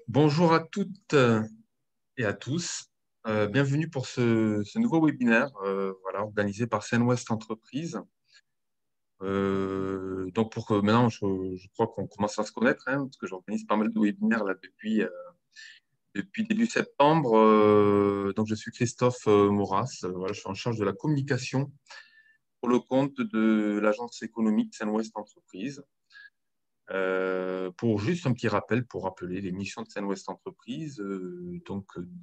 Bonjour à toutes et à tous. Bienvenue pour ce nouveau webinaire voilà, organisé par Senwest Entreprise. Donc pour que maintenant, je crois qu'on commence à se connaître, hein, parce que j'organise pas mal de webinaires là, depuis début septembre. Donc je suis Christophe Maurras. Voilà, je suis en charge de la communication pour le compte de l'agence économique Senwest Entreprise. Pour juste un petit rappel, pour rappeler les missions de Senwest Entreprise, nous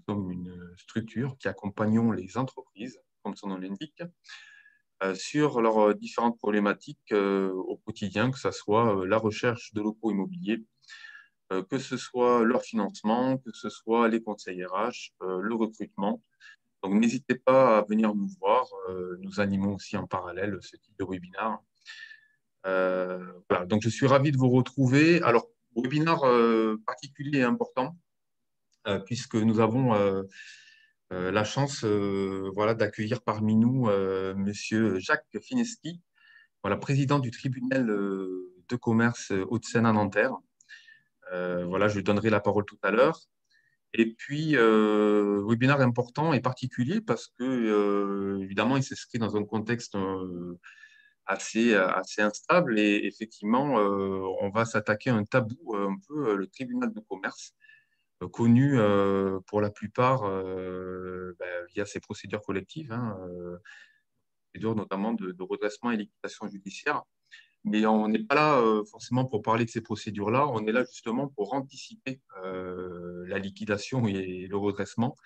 sommes une structure qui accompagnons les entreprises, comme son nom l'indique, sur leurs différentes problématiques au quotidien, que ce soit la recherche de locaux immobiliers, que ce soit leur financement, que ce soit les conseils RH, le recrutement. Donc n'hésitez pas à venir nous voir. Nous animons aussi en parallèle ce type de webinaire. Voilà, donc je suis ravi de vous retrouver. Alors, webinaire particulier et important, puisque nous avons la chance voilà, d'accueillir parmi nous Monsieur Jacques Fineski, voilà, président du tribunal de commerce Hauts-de-Seine à Nanterre. Voilà, je lui donnerai la parole tout à l'heure. Et puis, webinaire important et particulier parce que, évidemment, il s'inscrit dans un contexte assez instable et effectivement, on va s'attaquer à un tabou, un peu le tribunal de commerce, connu pour la plupart via ses procédures collectives, hein, procédures notamment de redressement et liquidation judiciaire. Mais on n'est pas là forcément pour parler de ces procédures-là, on est là justement pour anticiper la liquidation et le redressement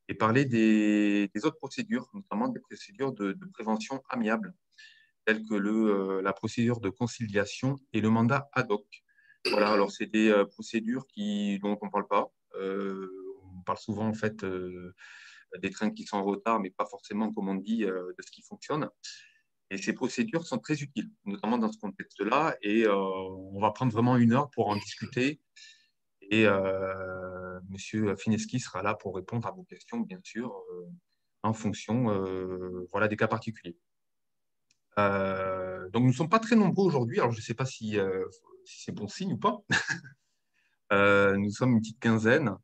et parler des autres procédures, notamment des procédures de prévention amiable telles que la procédure de conciliation et le mandat ad hoc. Voilà, alors c'est des procédures dont on ne parle pas. On parle souvent en fait des trains qui sont en retard, mais pas forcément, comme on dit, de ce qui fonctionne. Et ces procédures sont très utiles, notamment dans ce contexte-là. Et on va prendre vraiment une heure pour en discuter. Et Monsieur Fineski sera là pour répondre à vos questions, bien sûr, en fonction voilà, des cas particuliers. Donc, nous ne sommes pas très nombreux aujourd'hui. Alors, je ne sais pas si c'est bon signe ou pas. Nous sommes une petite quinzaine.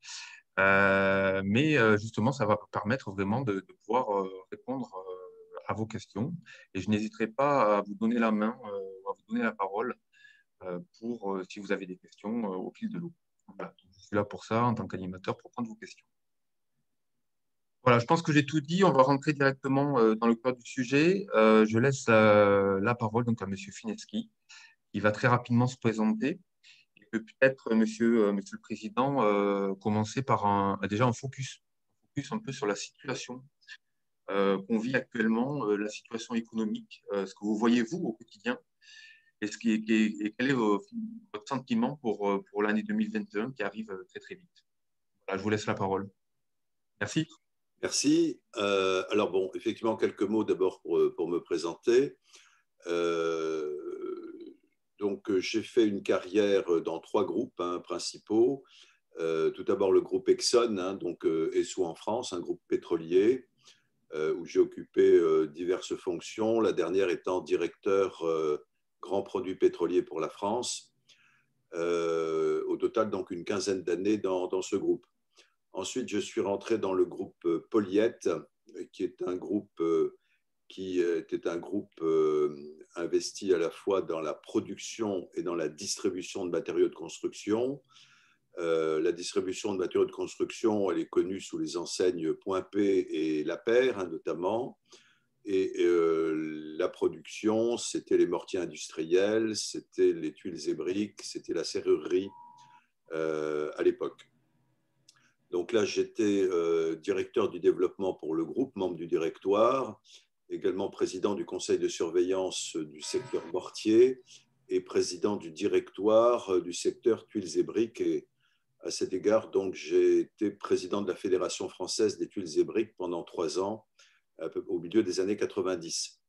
Mais justement, ça va permettre vraiment de pouvoir répondre à vos questions. Et je n'hésiterai pas à vous donner la main, à vous donner la parole pour si vous avez des questions au fil de l'eau. Voilà. Je suis là pour ça, en tant qu'animateur, pour prendre vos questions. Voilà, je pense que j'ai tout dit. On va rentrer directement dans le cœur du sujet. Je laisse la parole donc, à Monsieur Fineski, qui va très rapidement se présenter. Et que peut-être, Monsieur le Président, commencer par déjà un focus un peu sur la situation qu'on vit actuellement, la situation économique, ce que vous voyez vous au quotidien, et quel est votre sentiment pour l'année 2021 qui arrive très très vite. Voilà, je vous laisse la parole. Merci. Merci. Alors bon, effectivement, quelques mots d'abord pour me présenter. Euh, donc, j'ai fait une carrière dans trois groupes principaux. Tout d'abord, le groupe Exxon, donc Esso en France, un groupe pétrolier, où j'ai occupé diverses fonctions, la dernière étant directeur grand produit pétrolier pour la France. Au total, donc, une quinzaine d'années dans ce groupe. Ensuite, je suis rentré dans le groupe Polyette, qui est un groupe qui était un groupe investi à la fois dans la production et dans la distribution de matériaux de construction. La distribution de matériaux de construction, elle est connue sous les enseignes Point P et La Paire, notamment. Et la production, c'était les mortiers industriels, c'était les tuiles et briques, c'était la serrurerie à l'époque. Donc là, j'étais directeur du développement pour le groupe, membre du directoire, également président du conseil de surveillance du secteur mortier et président du directoire du secteur tuiles et briques. Et à cet égard, donc, j'ai été président de la Fédération française des tuiles et briques pendant 3 ans, au milieu des années 90.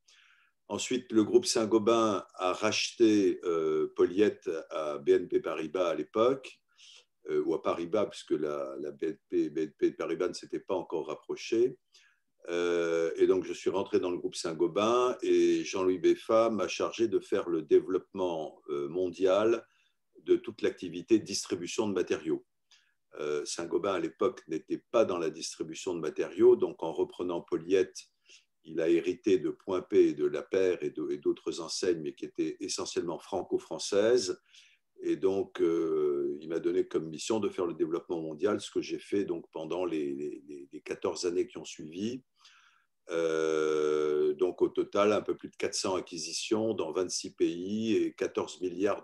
Ensuite, le groupe Saint-Gobain a racheté Polyette à BNP Paribas à l'époque, ou à Paribas, puisque la BNP Paribas ne s'était pas encore rapprochée. Et donc, je suis rentré dans le groupe Saint-Gobain et Jean-Louis Beffa m'a chargé de faire le développement mondial de toute l'activité de distribution de matériaux. Saint-Gobain, à l'époque, n'était pas dans la distribution de matériaux. Donc, en reprenant Poliette, il a hérité de Point P et de La Paire et d'autres enseignes, mais qui étaient essentiellement franco-françaises. Et donc, il m'a donné comme mission de faire le développement mondial, ce que j'ai fait donc, pendant les 14 années qui ont suivi. Donc, au total, un peu plus de 400 acquisitions dans 26 pays et 14 milliards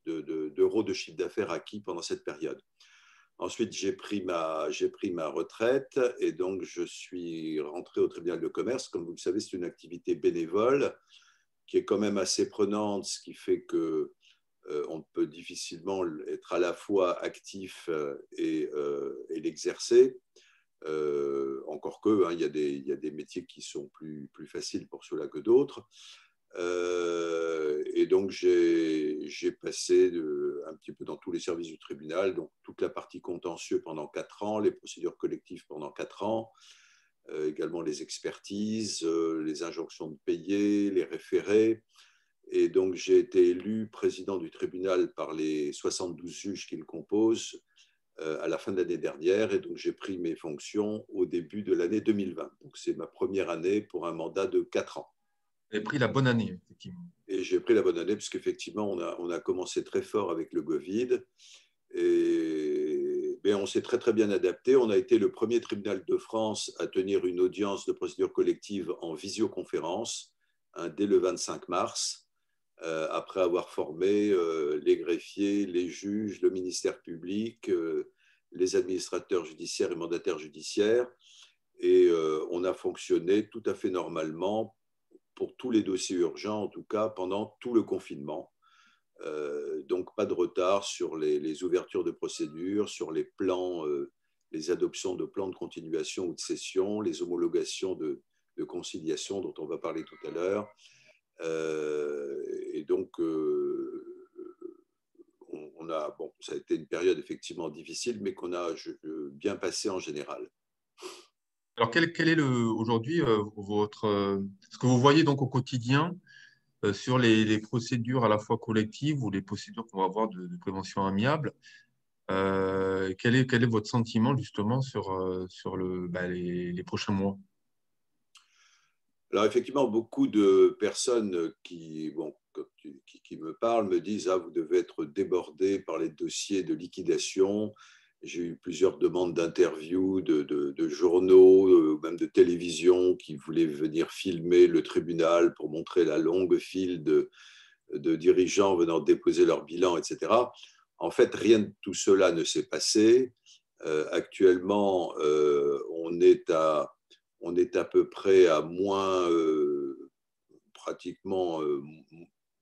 d'euros de chiffre d'affaires acquis pendant cette période. Ensuite, j'ai pris ma retraite et donc je suis rentré au tribunal de commerce. Comme vous le savez, c'est une activité bénévole qui est quand même assez prenante, ce qui fait que on peut difficilement être à la fois actif et l'exercer. Encore que, hein, il y a des métiers qui sont plus faciles pour ceux-là que d'autres. Et donc, j'ai passé un petit peu dans tous les services du tribunal, donc toute la partie contentieux pendant 4 ans, les procédures collectives pendant 4 ans, également les expertises, les injonctions de payer, les référés. Et donc, j'ai été élu président du tribunal par les 72 juges qui le composent à la fin de l'année dernière. Et donc, j'ai pris mes fonctions au début de l'année 2020. Donc, c'est ma première année pour un mandat de 4 ans. Vous avez pris la bonne année, effectivement. Et j'ai pris la bonne année parce qu'effectivement, on a commencé très fort avec le Covid. Et on s'est très, très bien adapté. On a été le premier tribunal de France à tenir une audience de procédure collective en visioconférence dès le 25 mars. Après avoir formé les greffiers, les juges, le ministère public, les administrateurs judiciaires et mandataires judiciaires. Et on a fonctionné tout à fait normalement pour tous les dossiers urgents, en tout cas pendant tout le confinement. Donc pas de retard sur les ouvertures de procédures, sur les plans, les adoptions de plans de continuation ou de cession, les homologations de conciliation dont on va parler tout à l'heure. Et donc, ça a été une période effectivement difficile, mais qu'on a bien passé en général. Alors, quel est aujourd'hui ce que vous voyez donc au quotidien sur les procédures à la fois collectives ou les procédures qu'on va avoir de prévention amiable? Quel est votre sentiment justement sur les prochains mois? Alors effectivement, beaucoup de personnes qui me parlent me disent « Ah, vous devez être débordé par les dossiers de liquidation ». J'ai eu plusieurs demandes d'interviews de journaux, même de télévision, qui voulaient venir filmer le tribunal pour montrer la longue file de dirigeants venant déposer leur bilan, etc. En fait, rien de tout cela ne s'est passé. Actuellement, on est à peu près à pratiquement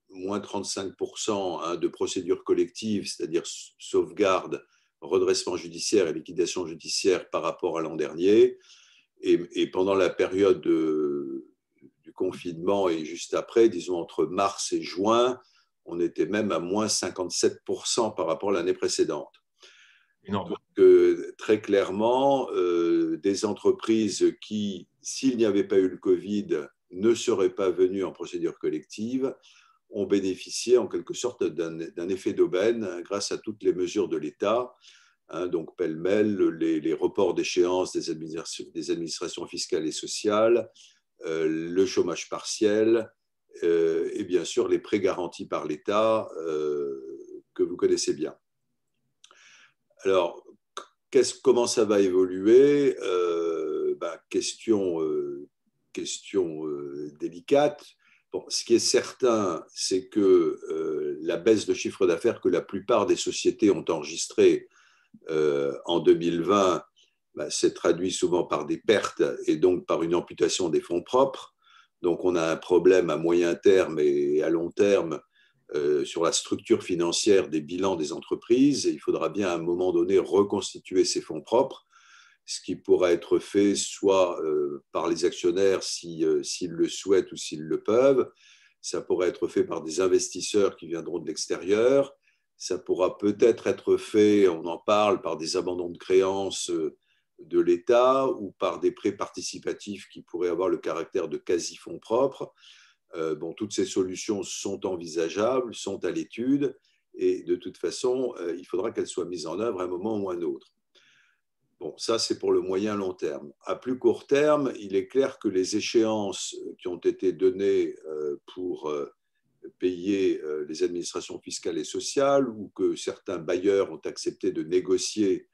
moins 35% de procédures collectives, c'est-à-dire sauvegarde, redressement judiciaire et liquidation judiciaire par rapport à l'an dernier. Et pendant la période du confinement et juste après, disons entre mars et juin, on était même à moins 57% par rapport à l'année précédente. Énorme. Donc, très clairement, des entreprises qui, s'il n'y avait pas eu le Covid, ne seraient pas venues en procédure collective, ont bénéficié en quelque sorte d'un effet d'aubaine grâce à toutes les mesures de l'État. Donc, pêle-mêle, les reports d'échéance des administrations fiscales et sociales, le chômage partiel et bien sûr les prêts garantis par l'État que vous connaissez bien. Alors, comment ça va évoluer? Question délicate. Bon, ce qui est certain, c'est que la baisse de chiffre d'affaires que la plupart des sociétés ont enregistrée en 2020 s'est traduit souvent par des pertes et donc par une amputation des fonds propres. Donc, on a un problème à moyen terme et à long terme sur la structure financière des bilans des entreprises. Et il faudra bien à un moment donné reconstituer ces fonds propres, ce qui pourra être fait soit par les actionnaires s'ils le souhaitent ou s'ils le peuvent. Ça pourra être fait par des investisseurs qui viendront de l'extérieur. Ça pourra peut-être être fait, on en parle, par des abandons de créances de l'État ou par des prêts participatifs qui pourraient avoir le caractère de quasi-fonds propres. Toutes ces solutions sont envisageables, sont à l'étude, et de toute façon, il faudra qu'elles soient mises en œuvre à un moment ou à un autre. Bon, ça, c'est pour le moyen-long terme. À plus court terme, il est clair que les échéances qui ont été données pour payer les administrations fiscales et sociales ou que certains bailleurs ont accepté de négocier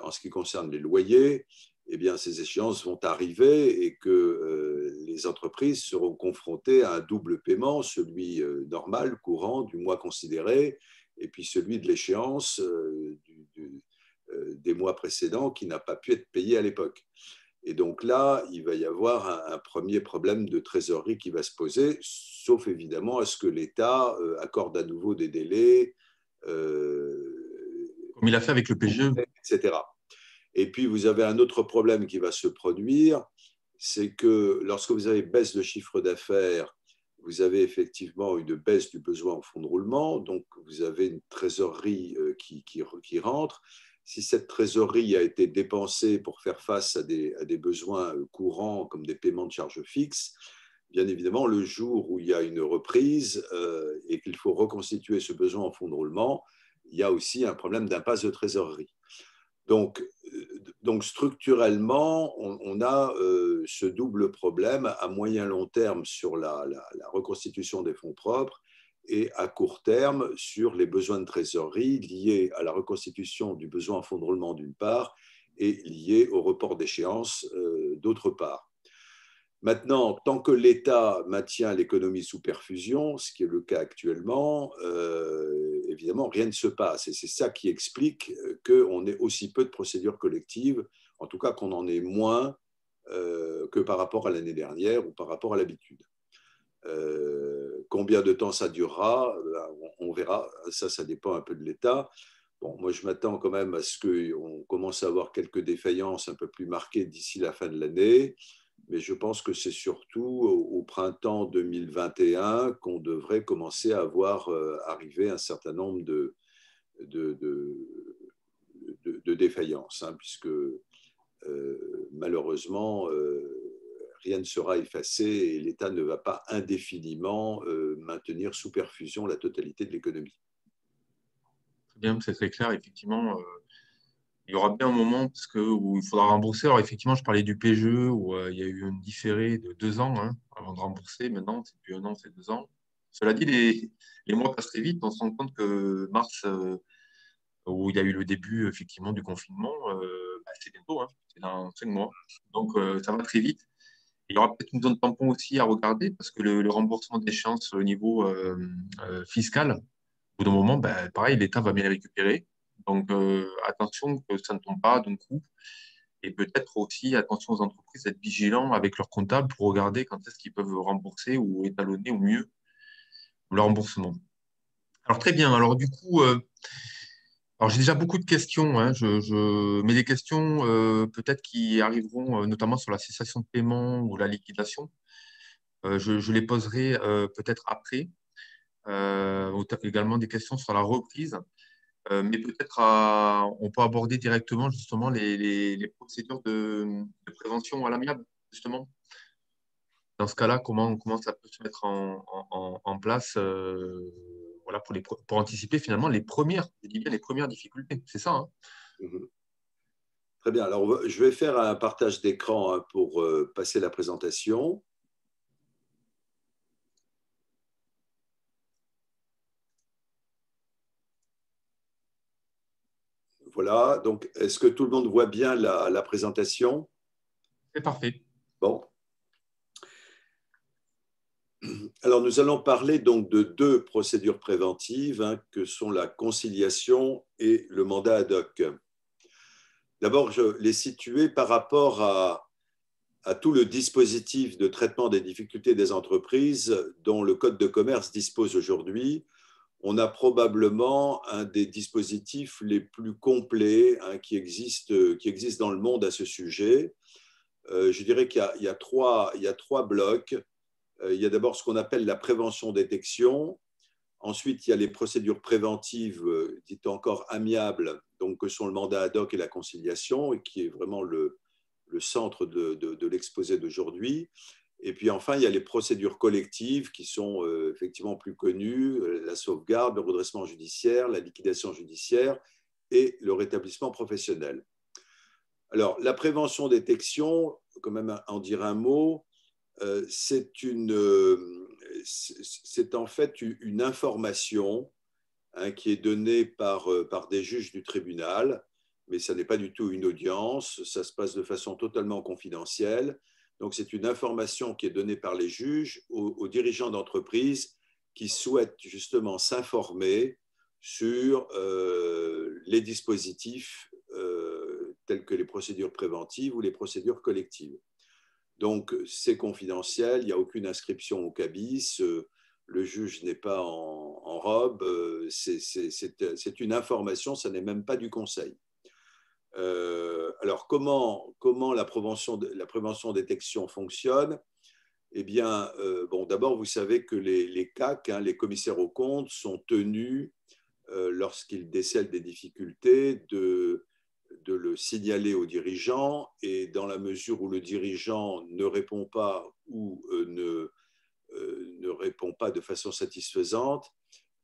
en ce qui concerne les loyers, eh bien, ces échéances vont arriver et que les entreprises seront confrontées à un double paiement, celui normal, courant, du mois considéré, et puis celui de l'échéance des mois précédents qui n'a pas pu être payé à l'époque. Et donc là, il va y avoir un premier problème de trésorerie qui va se poser, sauf évidemment à ce que l'État accorde à nouveau des délais, Comme il a fait avec le PGE. etc. Et puis, vous avez un autre problème qui va se produire, c'est que lorsque vous avez baisse de chiffre d'affaires, vous avez effectivement une baisse du besoin en fonds de roulement, donc vous avez une trésorerie qui rentre. Si cette trésorerie a été dépensée pour faire face à des besoins courants comme des paiements de charges fixes, bien évidemment, le jour où il y a une reprise et qu'il faut reconstituer ce besoin en fonds de roulement, il y a aussi un problème d'impasse de trésorerie. Donc structurellement, on a ce double problème à moyen long terme sur la reconstitution des fonds propres et à court terme sur les besoins de trésorerie liés à la reconstitution du besoin en fonds de roulement d'une part et liés au report d'échéance d'autre part. Maintenant, tant que l'État maintient l'économie sous perfusion, ce qui est le cas actuellement, évidemment, rien ne se passe. Et c'est ça qui explique qu'on ait aussi peu de procédures collectives, en tout cas qu'on en ait moins que par rapport à l'année dernière ou par rapport à l'habitude. Combien de temps ça durera, on verra. Ça dépend un peu de l'État. Bon, moi, je m'attends quand même à ce qu'on commence à avoir quelques défaillances un peu plus marquées d'ici la fin de l'année. Mais je pense que c'est surtout au printemps 2021 qu'on devrait commencer à voir arriver un certain nombre de, de, de défaillances, hein, puisque malheureusement, rien ne sera effacé et l'État ne va pas indéfiniment maintenir sous perfusion la totalité de l'économie. Très bien, c'est très clair, effectivement. Il y aura bien un moment où il faudra rembourser. Alors, effectivement, je parlais du PGE où il y a eu un différé de 2 ans hein, avant de rembourser. Maintenant, c'est plus 1 an, c'est 2 ans. Cela dit, les mois passent très vite. On se rend compte que mars, où il y a eu le début, effectivement, du confinement, c'est bientôt, hein, c'est dans 5 mois. Donc, ça va très vite. Il y aura peut-être une zone tampon aussi à regarder parce que le remboursement d'échéance au niveau fiscal, au bout d'un moment, ben, pareil, l'État va bien les récupérer. Donc, attention que ça ne tombe pas d'un coup. Et peut-être aussi, attention aux entreprises, d'être vigilants avec leurs comptables pour regarder quand est-ce qu'ils peuvent rembourser ou étalonner au mieux le remboursement. Alors, très bien. Alors, du coup, alors j'ai déjà beaucoup de questions. Hein. Mais des questions peut-être qui arriveront notamment sur la cessation de paiement ou la liquidation. Je les poserai peut-être après. Également des questions sur la reprise. Mais peut-être on peut aborder directement justement les procédures de prévention à l'amiable, justement. Dans ce cas-là, comment ça peut se mettre en place voilà, pour anticiper finalement les premières, je dis bien les premières difficultés. C'est ça, hein. Mhm. Très bien. Alors, je vais faire un partage d'écran hein, pour passer la présentation. Voilà. Donc, est-ce que tout le monde voit bien la présentation? C'est parfait. Bon. Alors, nous allons parler donc de deux procédures préventives hein, que sont la conciliation et le mandat ad hoc. D'abord, je les situer par rapport à tout le dispositif de traitement des difficultés des entreprises dont le Code de commerce dispose aujourd'hui. On a probablement un des dispositifs les plus complets hein, qui existent dans le monde à ce sujet. Je dirais qu'il y a trois blocs. Il y a d'abord ce qu'on appelle la prévention-détection. Ensuite, il y a les procédures préventives, dites encore amiables, donc que sont le mandat ad hoc et la conciliation, et qui est vraiment le centre de l'exposé d'aujourd'hui. Et puis enfin, il y a les procédures collectives qui sont effectivement plus connues, la sauvegarde, le redressement judiciaire, la liquidation judiciaire et le rétablissement professionnel. Alors, la prévention-détection, quand même en dire un mot, c'est en fait une information qui est donnée par des juges du tribunal, mais ça n'est pas du tout une audience, ça se passe de façon totalement confidentielle. Donc, c'est une information qui est donnée par les juges aux dirigeants d'entreprise qui souhaitent justement s'informer sur les dispositifs tels que les procédures préventives ou les procédures collectives. Donc, c'est confidentiel, il n'y a aucune inscription au CABIS, le juge n'est pas en robe, c'est une information, ça n'est même pas du conseil. Alors, comment la prévention-détection fonctionne? Eh bien, bon, d'abord, vous savez que les CAC, les commissaires aux comptes, sont tenus, lorsqu'ils décèlent des difficultés, de le signaler au dirigeant, et dans la mesure où le dirigeant ne répond pas ou ne répond pas de façon satisfaisante,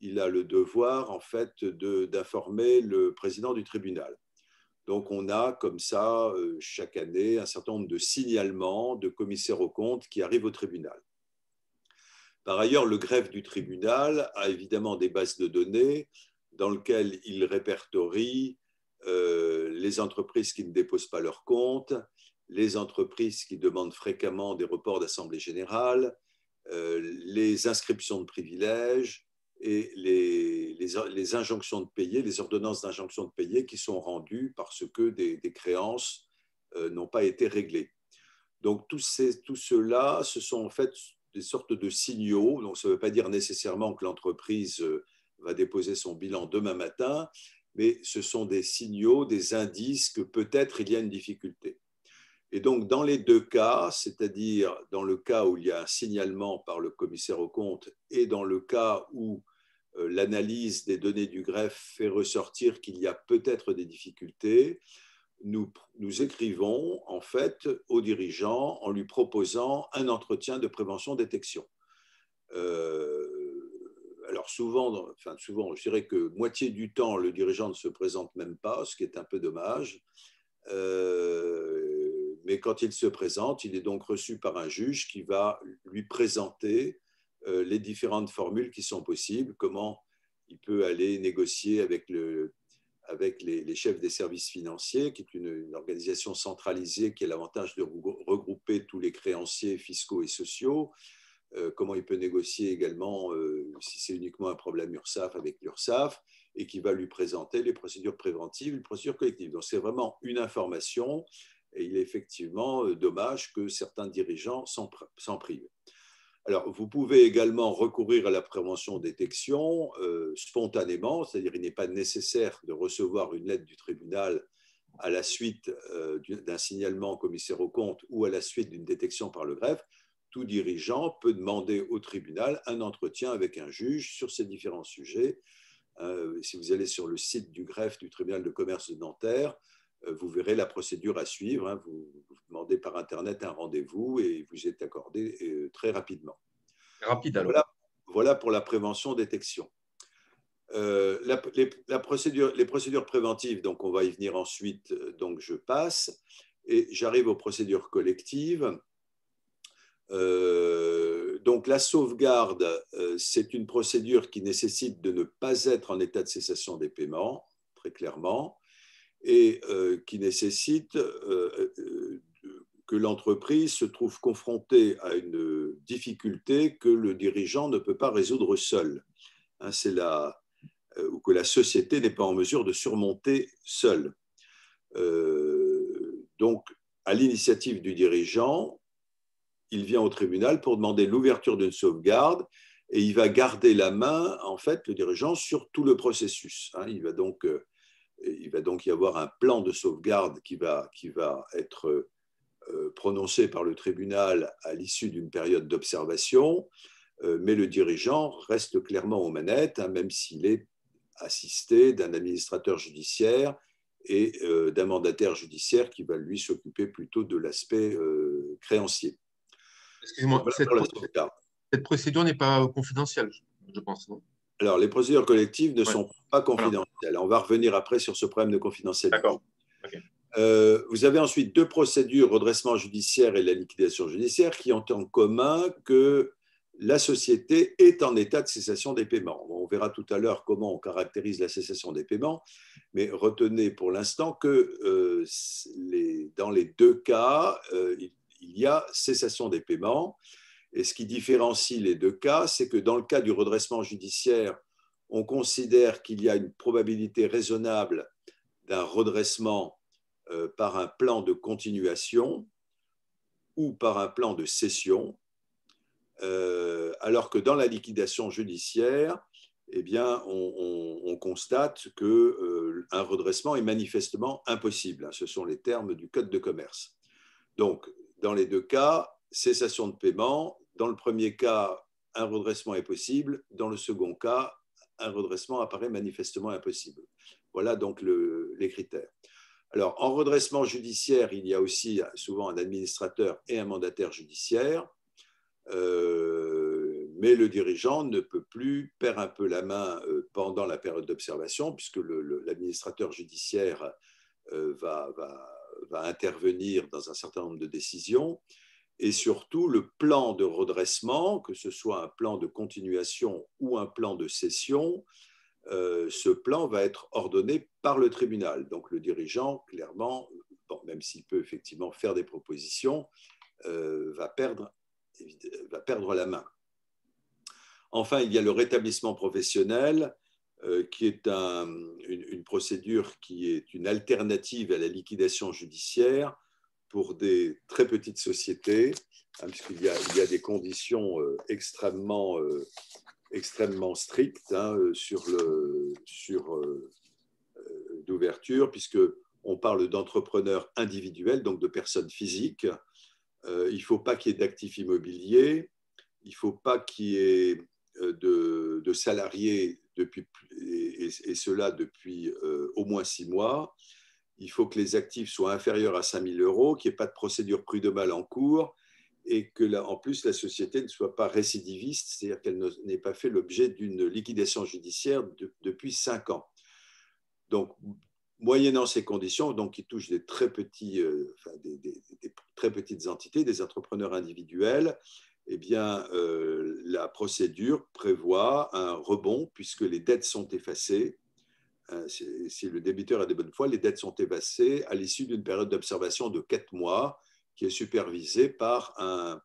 il a le devoir en fait d'informer le président du tribunal. Donc on a comme ça chaque année un certain nombre de signalements de commissaires aux comptes qui arrivent au tribunal. Par ailleurs, le greffe du tribunal a évidemment des bases de données dans lesquelles il répertorie les entreprises qui ne déposent pas leurs comptes, les entreprises qui demandent fréquemment des reports d'assemblée générale, les inscriptions de privilèges et les injonctions de payer, les ordonnances d'injonction de payer qui sont rendues parce que des créances n'ont pas été réglées. Donc tout cela, ce sont en fait des sortes de signaux. Donc ça ne veut pas dire nécessairement que l'entreprise va déposer son bilan demain matin, mais ce sont des signaux, des indices que peut-être il y a une difficulté. Et donc, dans les deux cas, c'est-à-dire dans le cas où il y a un signalement par le commissaire aux comptes et dans le cas où l'analyse des données du greffe fait ressortir qu'il y a peut-être des difficultés, nous écrivons en fait au dirigeant en lui proposant un entretien de prévention-détection. Alors souvent, je dirais que moitié du temps, le dirigeant ne se présente même pas, ce qui est un peu dommage. Mais quand il se présente, il est donc reçu par un juge qui va lui présenter les différentes formules qui sont possibles, comment il peut aller négocier avec les chefs des services financiers, qui est une organisation centralisée qui a l'avantage de regrouper tous les créanciers fiscaux et sociaux, comment il peut négocier également, si c'est uniquement un problème URSSAF, avec l'URSSAF, et qui va lui présenter les procédures préventives, les procédures collectives. Donc c'est vraiment une information, et il est effectivement dommage que certains dirigeants s'en privent. Alors, vous pouvez également recourir à la prévention-détection spontanément, c'est-à-dire il n'est pas nécessaire de recevoir une lettre du tribunal à la suite d'un signalement au commissaire aux comptes ou à la suite d'une détection par le greffe. Tout dirigeant peut demander au tribunal un entretien avec un juge sur ces différents sujets. Si vous allez sur le site du greffe du tribunal de commerce de Nanterre, vous verrez la procédure à suivre. Vous demandez par Internet un rendez-vous et vous êtes accordé très rapidement. Rapide alors. Voilà pour la prévention-détection. Les procédures préventives, donc on va y venir ensuite, donc je passe, et j'arrive aux procédures collectives. Donc la sauvegarde, c'est une procédure qui nécessite de ne pas être en état de cessation des paiements, très clairement, et qui nécessite que l'entreprise se trouve confrontée à une difficulté que le dirigeant ne peut pas résoudre seul. Ou que la société n'est pas en mesure de surmonter seule. Donc, à l'initiative du dirigeant, il vient au tribunal pour demander l'ouverture d'une sauvegarde et il va garder la main, en fait, le dirigeant, sur tout le processus. Il va donc y avoir un plan de sauvegarde qui va être prononcé par le tribunal à l'issue d'une période d'observation, mais le dirigeant reste clairement aux manettes, même s'il est assisté d'un administrateur judiciaire et d'un mandataire judiciaire qui va lui s'occuper plutôt de l'aspect créancier. Excusez-moi, cette procédure n'est pas confidentielle, je pense, non? Alors, les procédures collectives ne sont pas confidentielles. On va revenir après sur ce problème de confidentialité. D'accord. Okay. Vous avez ensuite deux procédures, redressement judiciaire et la liquidation judiciaire, qui ont en commun que la société est en état de cessation des paiements. On verra tout à l'heure comment on caractérise la cessation des paiements, mais retenez pour l'instant que dans les deux cas, il y a cessation des paiements. Et ce qui différencie les deux cas, c'est que dans le cas du redressement judiciaire, on considère qu'il y a une probabilité raisonnable d'un redressement par un plan de continuation ou par un plan de cession, alors que dans la liquidation judiciaire, eh bien, on constate qu'un redressement est manifestement impossible. Ce sont les termes du Code de commerce. Donc, dans les deux cas, cessation de paiement. Dans le premier cas, un redressement est possible. Dans le second cas, un redressement apparaît manifestement impossible. Voilà donc les critères. Alors, en redressement judiciaire, il y a aussi souvent un administrateur et un mandataire judiciaire, mais le dirigeant ne peut plus perdre un peu la main pendant la période d'observation, puisque l'administrateur judiciaire va intervenir dans un certain nombre de décisions. Et surtout, le plan de redressement, que ce soit un plan de continuation ou un plan de cession, ce plan va être ordonné par le tribunal. Donc le dirigeant, clairement, bon, même s'il peut effectivement faire des propositions, va perdre la main. Enfin, il y a le rétablissement professionnel, qui est une procédure qui est une alternative à la liquidation judiciaire pour des très petites sociétés, hein, puisqu'il y a des conditions extrêmement strictes d'ouverture, puisqu'on parle d'entrepreneurs individuels, donc de personnes physiques. Il ne faut pas qu'il y ait d'actifs immobiliers, il ne faut pas qu'il y ait de salariés et cela depuis au moins 6 mois. Il faut que les actifs soient inférieurs à 5 000 €, qu'il n'y ait pas de procédure prud'homale en cours et que, en plus, la société ne soit pas récidiviste, c'est-à-dire qu'elle n'ait pas fait l'objet d'une liquidation judiciaire depuis 5 ans. Donc, moyennant ces conditions, donc, qui touchent des très petites entités, des entrepreneurs individuels, eh bien, la procédure prévoit un rebond puisque les dettes sont effacées. Si le débiteur a de bonne foi, les dettes sont effacées à l'issue d'une période d'observation de 4 mois qui est supervisée par un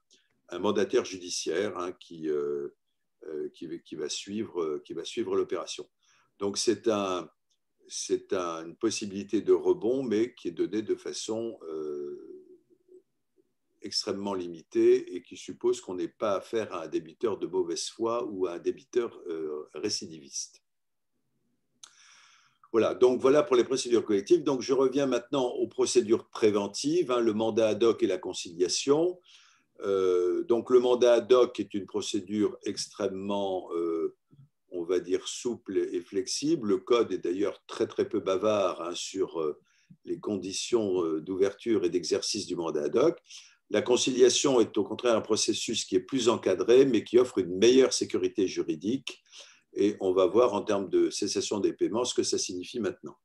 mandataire judiciaire, hein, qui va suivre l'opération. Donc, c'est une possibilité de rebond, mais qui est donnée de façon extrêmement limitée et qui suppose qu'on n'ait pas affaire à un débiteur de mauvaise foi ou à un débiteur récidiviste. Voilà, donc voilà pour les procédures collectives. Donc je reviens maintenant aux procédures préventives, hein, le mandat ad hoc et la conciliation. Donc le mandat ad hoc est une procédure extrêmement, on va dire, souple et flexible. Le code est d'ailleurs très très peu bavard, hein, sur les conditions d'ouverture et d'exercice du mandat ad hoc. La conciliation est au contraire un processus qui est plus encadré, mais qui offre une meilleure sécurité juridique. Et on va voir en termes de cessation des paiements ce que ça signifie maintenant.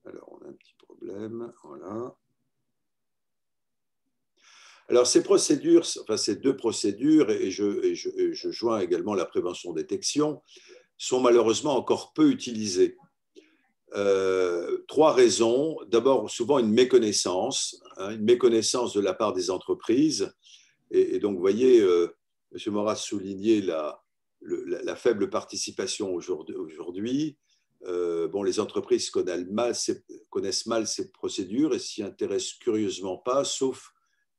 Alors, on a un petit problème. Voilà. Alors, ces procédures, enfin, ces deux procédures, et je joins également la prévention-détection, sont malheureusement encore peu utilisées. 3 raisons. D'abord, souvent une méconnaissance de la part des entreprises. Et donc, vous voyez, M. Maurras soulignait la faible participation aujourd'hui. Bon, les entreprises connaissent mal ces procédures et s'y intéressent curieusement pas, sauf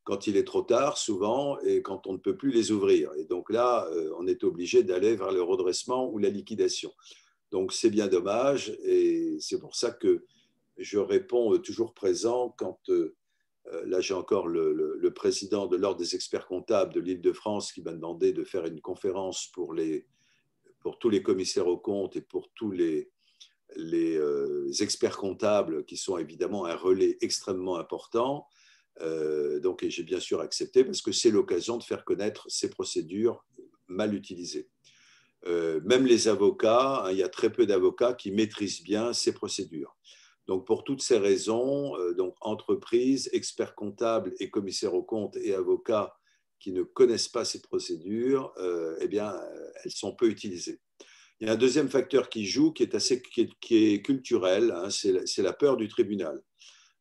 quand il est trop tard, souvent, et quand on ne peut plus les ouvrir. Et donc là, on est obligé d'aller vers le redressement ou la liquidation. Donc, c'est bien dommage et c'est pour ça que je réponds toujours présent quand... là, j'ai encore le président de l'Ordre des experts comptables de l'Île-de-France qui m'a demandé de faire une conférence pour tous les commissaires aux comptes et pour tous les experts comptables qui sont évidemment un relais extrêmement important. Donc, j'ai bien sûr accepté parce que c'est l'occasion de faire connaître ces procédures mal utilisées. Même les avocats, hein, il y a très peu d'avocats qui maîtrisent bien ces procédures. Donc, pour toutes ces raisons, donc entreprises, experts comptables et commissaires aux comptes et avocats qui ne connaissent pas ces procédures, eh bien, elles sont peu utilisées. Il y a un deuxième facteur qui joue, qui est culturel, hein, c'est la peur du tribunal.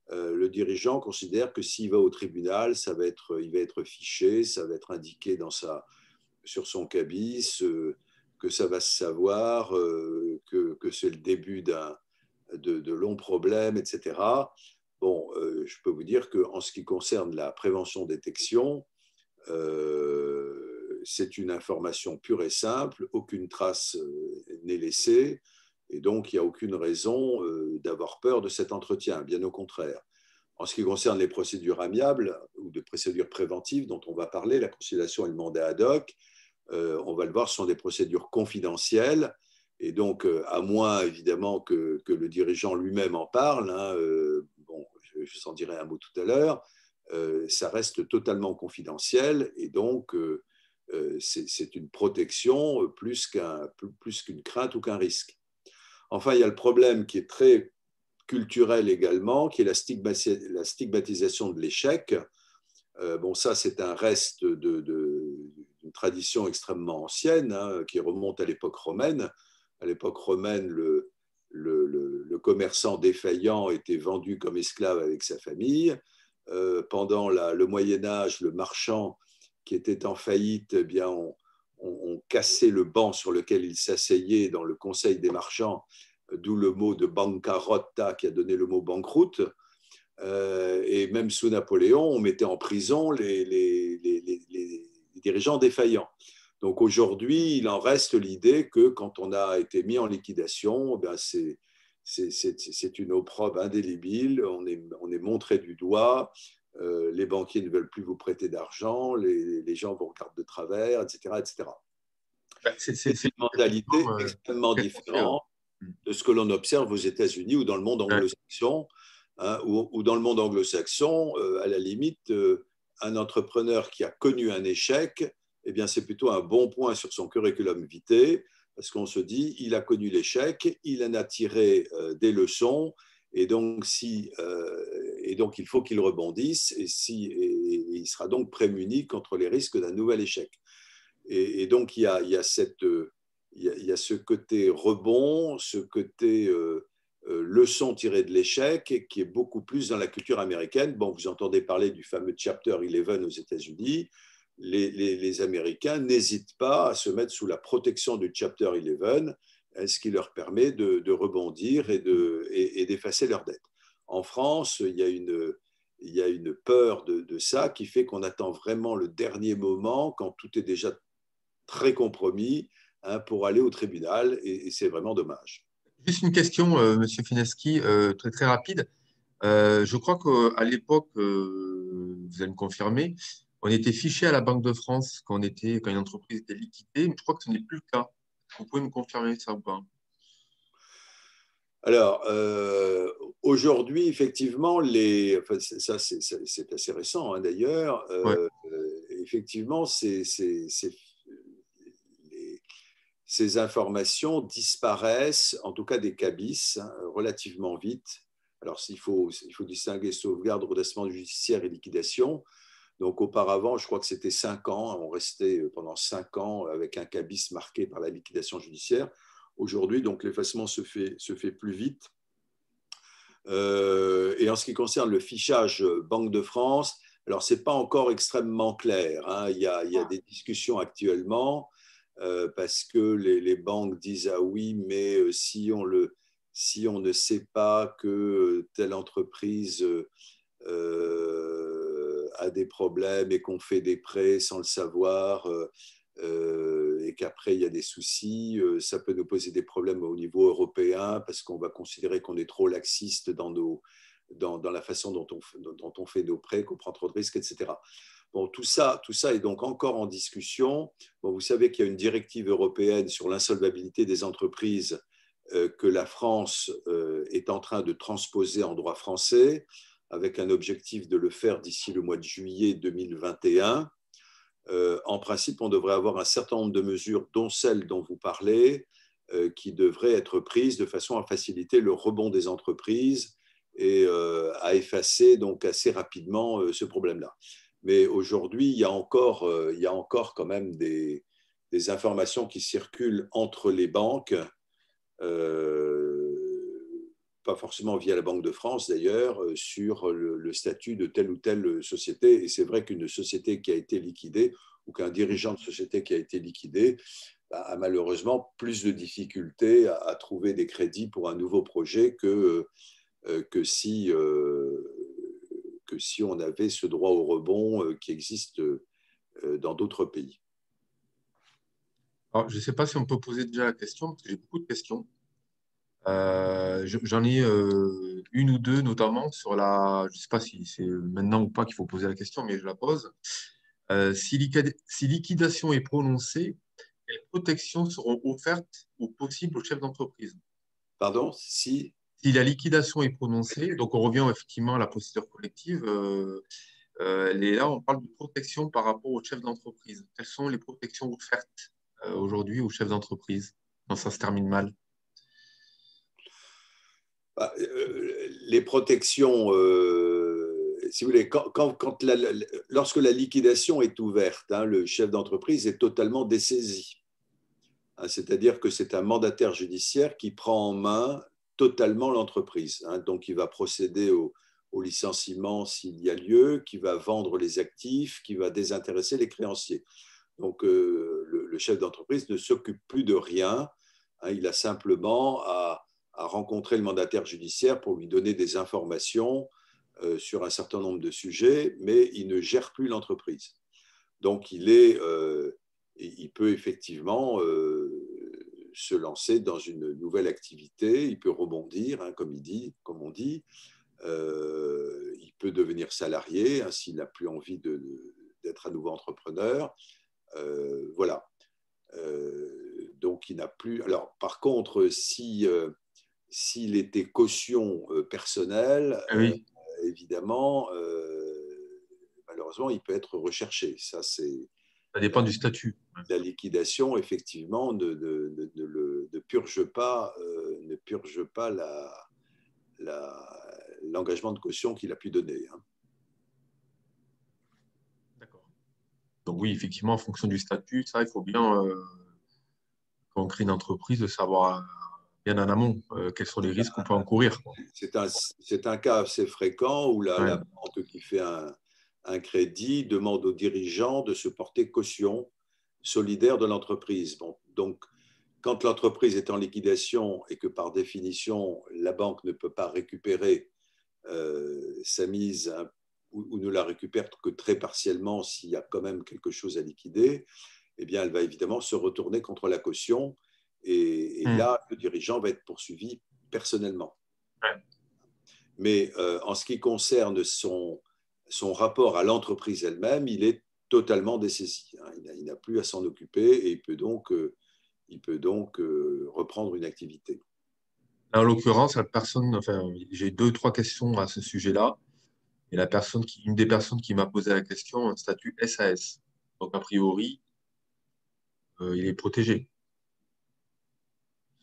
Le dirigeant considère que s'il va au tribunal, il va être fiché, ça va être indiqué sur son cabis, que ça va se savoir, que c'est le début de longs problèmes, etc. Bon, je peux vous dire qu'en ce qui concerne la prévention-détection, c'est une information pure et simple, aucune trace n'est laissée, et donc il n'y a aucune raison d'avoir peur de cet entretien, bien au contraire. En ce qui concerne les procédures amiables ou de procédures préventives dont on va parler, la conciliation et le mandat ad hoc, on va le voir, ce sont des procédures confidentielles, et donc à moins évidemment que le dirigeant lui-même en parle, hein, bon, je vous en dirai un mot tout à l'heure, ça reste totalement confidentiel, et donc c'est une protection plus qu'une crainte ou qu'un risque. Enfin, il y a le problème qui est très culturel également, qui est la stigmatisation de l'échec. Bon, ça, c'est un reste d'une tradition extrêmement ancienne, hein, qui remonte à l'époque romaine. À l'époque romaine, le commerçant défaillant était vendu comme esclave avec sa famille. Pendant le Moyen-Âge, le marchand qui était en faillite, eh bien, on cassait le banc sur lequel il s'asseyait dans le conseil des marchands, d'où le mot de bancarotta qui a donné le mot banqueroute. Et même sous Napoléon, on mettait en prison les dirigeants défaillants. Donc aujourd'hui, il en reste l'idée que quand on a été mis en liquidation, ben c'est une opprobre indélébile, on est montré du doigt, les banquiers ne veulent plus vous prêter d'argent, les gens vous regardent de travers, etc. etc. C'est une mentalité extrêmement différente de ce que l'on observe aux États-Unis ou dans le monde anglo-saxon. Hein, ou dans le monde anglo-saxon, à la limite, un entrepreneur qui a connu un échec, eh bien, c'est plutôt un bon point sur son curriculum vitae, parce qu'on se dit, il a connu l'échec, il en a tiré des leçons, et donc, il faut qu'il rebondisse, et il sera donc prémuni contre les risques d'un nouvel échec. Et donc, il y a ce côté rebond, ce côté leçon tirée de l'échec, qui est beaucoup plus dans la culture américaine. Bon, vous entendez parler du fameux Chapter 11 aux États-Unis. Les Américains n'hésitent pas à se mettre sous la protection du Chapter 11, ce qui leur permet de rebondir et d'effacer leurs dettes. En France, il y a une peur de ça qui fait qu'on attend vraiment le dernier moment, quand tout est déjà très compromis, hein, pour aller au tribunal, et c'est vraiment dommage. Juste une question, Monsieur Fineski, très très rapide. Je crois qu'à l'époque, vous allez me confirmer, on était fiché à la Banque de France quand une entreprise était liquidée, mais je crois que ce n'est plus le cas. Vous pouvez me confirmer ça ou pas? Alors, aujourd'hui, effectivement, enfin, ça c'est assez récent, hein, d'ailleurs, Ouais. effectivement, ces informations disparaissent, en tout cas des cabis, hein, relativement vite. Alors, il faut distinguer sauvegarde, redressement judiciaire et liquidation. Donc, auparavant, je crois que c'était 5 ans. On restait pendant 5 ans avec un cabis marqué par la liquidation judiciaire. Aujourd'hui, donc, l'effacement se fait plus vite. Et en ce qui concerne le fichage Banque de France, alors, ce n'est pas encore extrêmement clair, hein. Il y a des discussions actuellement, parce que les banques disent ah oui, mais si on ne sait pas que telle entreprise a des problèmes et qu'on fait des prêts sans le savoir, et qu'après il y a des soucis, ça peut nous poser des problèmes au niveau européen, parce qu'on va considérer qu'on est trop laxiste dans la façon dont on fait nos prêts, qu'on prend trop de risques, etc. Bon, tout ça est donc encore en discussion. Bon, vous savez qu'il y a une directive européenne sur l'insolvabilité des entreprises, que la France est en train de transposer en droit français, avec un objectif de le faire d'ici le mois de juillet 2021. en principe, on devrait avoir un certain nombre de mesures, dont celles dont vous parlez, qui devraient être prises de façon à faciliter le rebond des entreprises et à effacer donc assez rapidement ce problème-là. Mais aujourd'hui, il y a encore quand même des informations qui circulent entre les banques, pas forcément via la Banque de France d'ailleurs, sur le statut de telle ou telle société. Et c'est vrai qu'une société qui a été liquidée ou qu'un dirigeant de société qui a été liquidé a malheureusement plus de difficultés à trouver des crédits pour un nouveau projet que si on avait ce droit au rebond qui existe dans d'autres pays. Alors, je ne sais pas si on peut poser déjà la question, parce que j'ai beaucoup de questions. J'en ai une ou deux, notamment sur la. Je ne sais pas si c'est maintenant ou pas qu'il faut poser la question, mais je la pose. Si liquidation est prononcée, quelles protections seront offertes ou possibles aux chefs d'entreprise? Pardon, si Si la liquidation est prononcée, donc on revient effectivement à la procédure collective, elle est là, on parle de protection par rapport aux chefs d'entreprise. Quelles sont les protections offertes aujourd'hui aux chefs d'entreprise quand ça se termine mal? les protections, si vous voulez, lorsque la liquidation est ouverte, hein, le chef d'entreprise est totalement dessaisi. Hein, c'est-à-dire que c'est un mandataire judiciaire qui prend en main totalement l'entreprise. Hein, donc, il va procéder au licenciement s'il y a lieu, qui va vendre les actifs, qui va désintéresser les créanciers. Donc, le chef d'entreprise ne s'occupe plus de rien. Hein, il a simplement à rencontrer le mandataire judiciaire pour lui donner des informations sur un certain nombre de sujets, mais il ne gère plus l'entreprise. Donc, il peut effectivement se lancer dans une nouvelle activité, il peut rebondir, hein, comme on dit. Il peut devenir salarié hein, s'il n'a plus envie d'être à nouveau entrepreneur. Voilà. Donc, il n'a plus. Alors, par contre, s'il était caution personnelle, Ah oui, évidemment, malheureusement, il peut être recherché. Ça, c'est ça dépend du statut. la liquidation, effectivement, ne purge pas, l'engagement de caution qu'il a pu donner. Hein. D'accord. Donc oui, effectivement, en fonction du statut, ça, il faut bien, quand on crée une entreprise, de savoir bien en amont quels sont les risques qu'on peut encourir, quoi. C'est un cas assez fréquent où la Ouais. banque qui fait un crédit demande aux dirigeants de se porter caution solidaire de l'entreprise. Bon, donc, quand l'entreprise est en liquidation et que par définition, la banque ne peut pas récupérer sa mise hein, ou ne la récupère que très partiellement s'il y a quand même quelque chose à liquider, eh bien, elle va évidemment se retourner contre la caution et Hmm. là, le dirigeant va être poursuivi personnellement. Ouais. Mais en ce qui concerne son rapport à l'entreprise elle-même, il est totalement dessaisi. Hein. Il n'a plus à s'en occuper et il peut donc reprendre une activité. Là, en l'occurrence, la personne, enfin, j'ai deux, trois questions à ce sujet-là. Et une des personnes qui m'a posé la question, un statut SAS. Donc, a priori, il est protégé.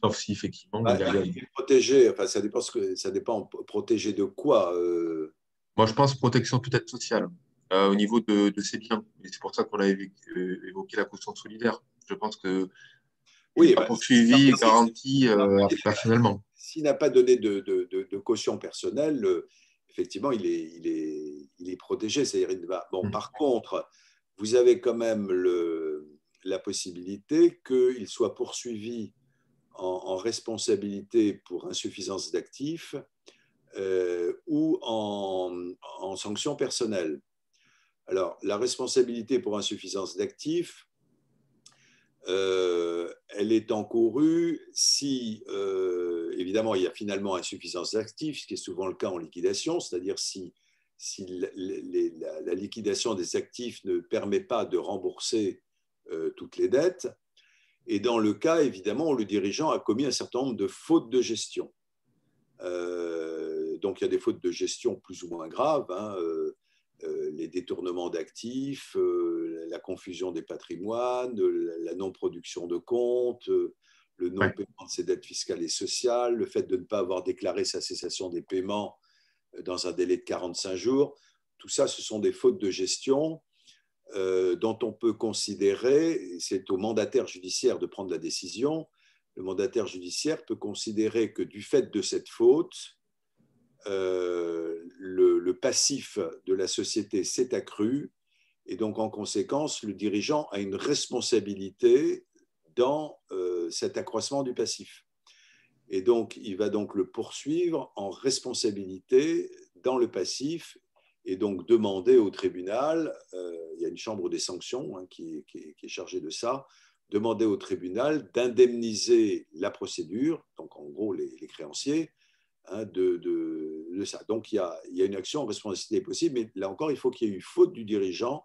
Sauf si, effectivement, Bah, il y a- il est protégé, enfin, ça dépend protégé de quoi. Moi, je pense protection peut-être sociale au niveau de ses biens. Et c'est pour ça qu'on a évoqué la caution solidaire. Je pense qu'il n'est Oui, pas bah, poursuivi et garanti personnellement. s'il n'a pas donné de caution personnelle, effectivement, il est protégé. C'est-à-dire, bon, Hmm. par contre, vous avez quand même la possibilité qu'il soit poursuivi en responsabilité pour insuffisance d'actifs ou en sanction personnelle. Alors, la responsabilité pour insuffisance d'actifs, elle est encourue si, évidemment, il y a finalement insuffisance d'actifs, ce qui est souvent le cas en liquidation, c'est-à-dire si la liquidation des actifs ne permet pas de rembourser toutes les dettes, et dans le cas, évidemment, où le dirigeant a commis un certain nombre de fautes de gestion. Donc, il y a des fautes de gestion plus ou moins graves, hein, les détournements d'actifs, la confusion des patrimoines, la non-production de comptes, le Ouais. non-paiement de ses dettes fiscales et sociales, le fait de ne pas avoir déclaré sa cessation des paiements dans un délai de 45 jours. Tout ça, ce sont des fautes de gestion dont on peut considérer, c'est au mandataire judiciaire de prendre la décision, le mandataire judiciaire peut considérer que du fait de cette faute, le passif de la société s'est accru et donc en conséquence, le dirigeant a une responsabilité dans cet accroissement du passif. Et donc, il va donc le poursuivre en responsabilité dans le passif et donc demander au tribunal, il y a une chambre des sanctions hein, qui est chargée de ça, demander au tribunal d'indemniser la procédure, donc en gros les créanciers, hein, de ça. Donc il y a une action en responsabilité possible, mais là encore, il faut qu'il y ait eu faute du dirigeant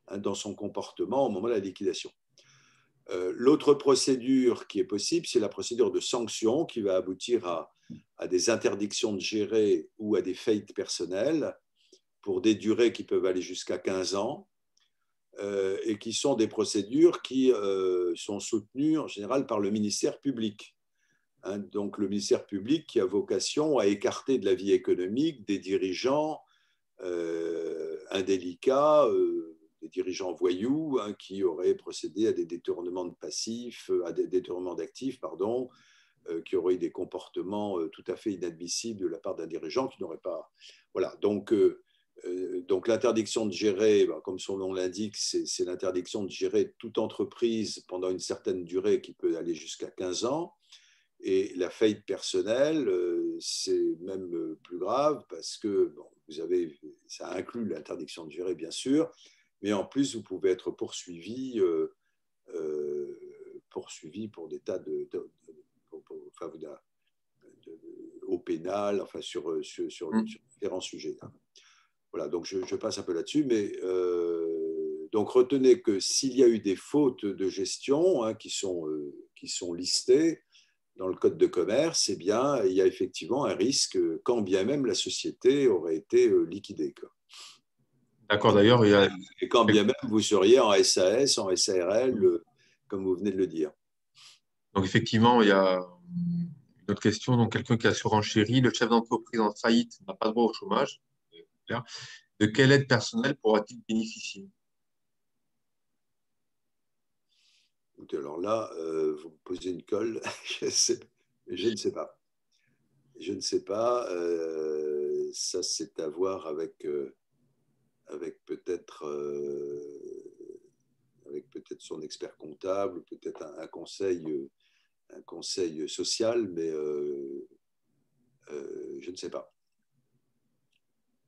hein, dans son comportement au moment de la liquidation. L'autre procédure qui est possible, c'est la procédure de sanction qui va aboutir à des interdictions de gérer ou à des faillites personnelles pour des durées qui peuvent aller jusqu'à 15 ans et qui sont des procédures qui sont soutenues en général par le ministère public. Hein, donc le ministère public qui a vocation à écarter de la vie économique des dirigeants indélicats, des dirigeants voyous hein, qui auraient procédé à des détournements de passifs, à des détournements d'actifs, pardon, qui auraient eu des comportements tout à fait inadmissibles de la part d'un dirigeant qui n'aurait pas. Voilà. Donc l'interdiction de gérer, comme son nom l'indique, c'est l'interdiction de gérer toute entreprise pendant une certaine durée qui peut aller jusqu'à 15 ans. Et la faillite personnelle, c'est même plus grave parce que bon, ça inclut l'interdiction de gérer, bien sûr, mais en plus, vous pouvez être poursuivi pour des tas au pénal, enfin sur différents sujets. Voilà, donc je passe un peu là-dessus, mais donc retenez que s'il y a eu des fautes de gestion hein, qui sont listées dans le code de commerce, eh bien, il y a effectivement un risque, quand bien même la société aurait été liquidée. Quoi. D'accord, d'ailleurs, il y a... Et quand bien même vous seriez en SAS, en SARL, comme vous venez de le dire. Donc, effectivement, il y a une autre question. Donc, quelqu'un qui a surenchéri, le chef d'entreprise en faillite n'a pas droit au chômage. De quelle aide personnelle pourra-t-il bénéficier? Écoutez, alors là, vous me posez une colle, je ne sais pas. Je ne sais pas. Ça, c'est à voir avec peut-être son expert comptable, peut-être un conseil social, mais je ne sais pas.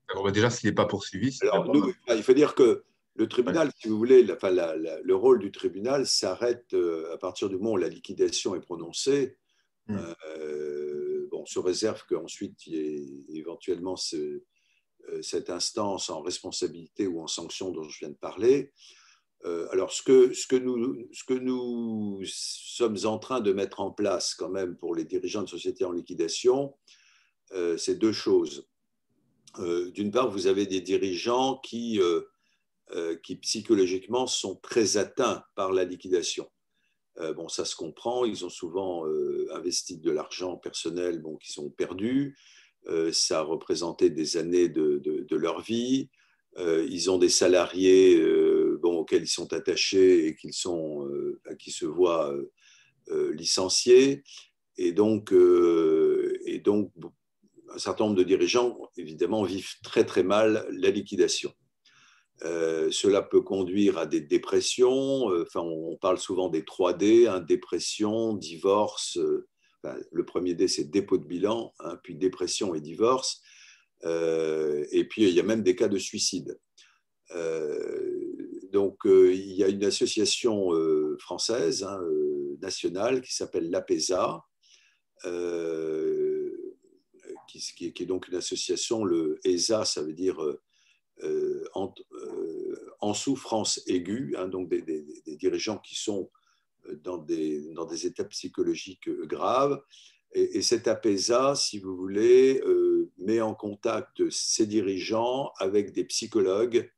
Alors, déjà, s'il n'est pas poursuivi, c'est déjà Alors, pas nous, mal. il faut dire que le Ouais. tribunal, si vous voulez, le rôle du tribunal s'arrête à partir du moment où la liquidation est prononcée. Bon, sous réserve qu'ensuite il y ait éventuellement cette instance en responsabilité ou en sanction dont je viens de parler. Alors, ce que nous sommes en train de mettre en place quand même pour les dirigeants de sociétés en liquidation, c'est deux choses. D'une part, vous avez des dirigeants qui psychologiquement sont très atteints par la liquidation. Bon, ça se comprend, ils ont souvent investi de l'argent personnel bon, qu'ils ont perdu, ça a représenté des années de leur vie, ils ont des salariés bon, auxquels ils sont attachés et qui se voient licenciés, et donc un certain nombre de dirigeants, évidemment, vivent très très mal la liquidation. Cela peut conduire à des dépressions. Enfin, on parle souvent des 3D, hein, dépression, divorce. Enfin, le premier D, c'est dépôt de bilan, hein, puis dépression et divorce. Et puis, il y a même des cas de suicide. Donc, il y a une association française, hein, nationale, qui s'appelle l'APESA, qui est donc une association. Le ESA, ça veut dire en souffrance aiguë, hein, donc des dirigeants qui sont dans des états psychologiques graves. Et cet APESA, si vous voulez, met en contact ces dirigeants avec des psychologues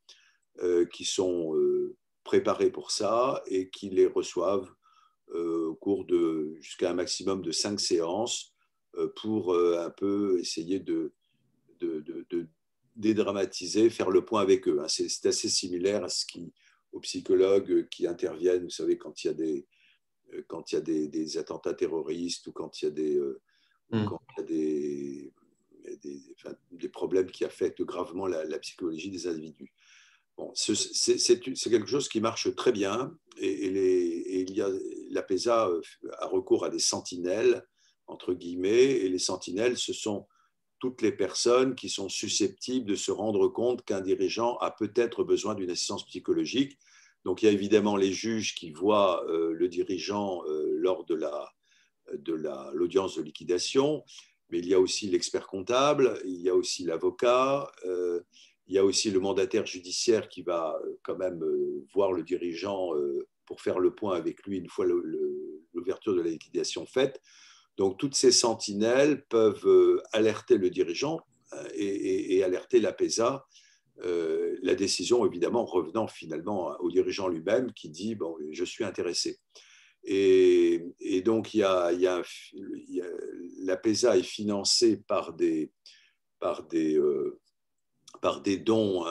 qui sont préparés pour ça et qui les reçoivent au cours de jusqu'à un maximum de 5 séances pour un peu essayer de dédramatiser, faire le point avec eux. C'est assez similaire aux psychologues qui interviennent, vous savez, quand il y a des attentats terroristes ou quand il y a des problèmes qui affectent gravement la psychologie des individus. Bon, c'est quelque chose qui marche très bien et l'APESA a recours à des sentinelles, entre guillemets, et les sentinelles, ce sont toutes les personnes qui sont susceptibles de se rendre compte qu'un dirigeant a peut-être besoin d'une assistance psychologique. Donc, il y a évidemment les juges qui voient le dirigeant lors de l'audience de liquidation, mais il y a aussi l'expert comptable, il y a aussi l'avocat, il y a aussi le mandataire judiciaire qui va quand même voir le dirigeant pour faire le point avec lui une fois l'ouverture de la liquidation faite. Donc, toutes ces sentinelles peuvent alerter le dirigeant et alerter l'APESA. La décision, évidemment, revenant finalement au dirigeant lui-même qui dit « bon, je suis intéressé ». Et donc, l'APESA est financée par des dons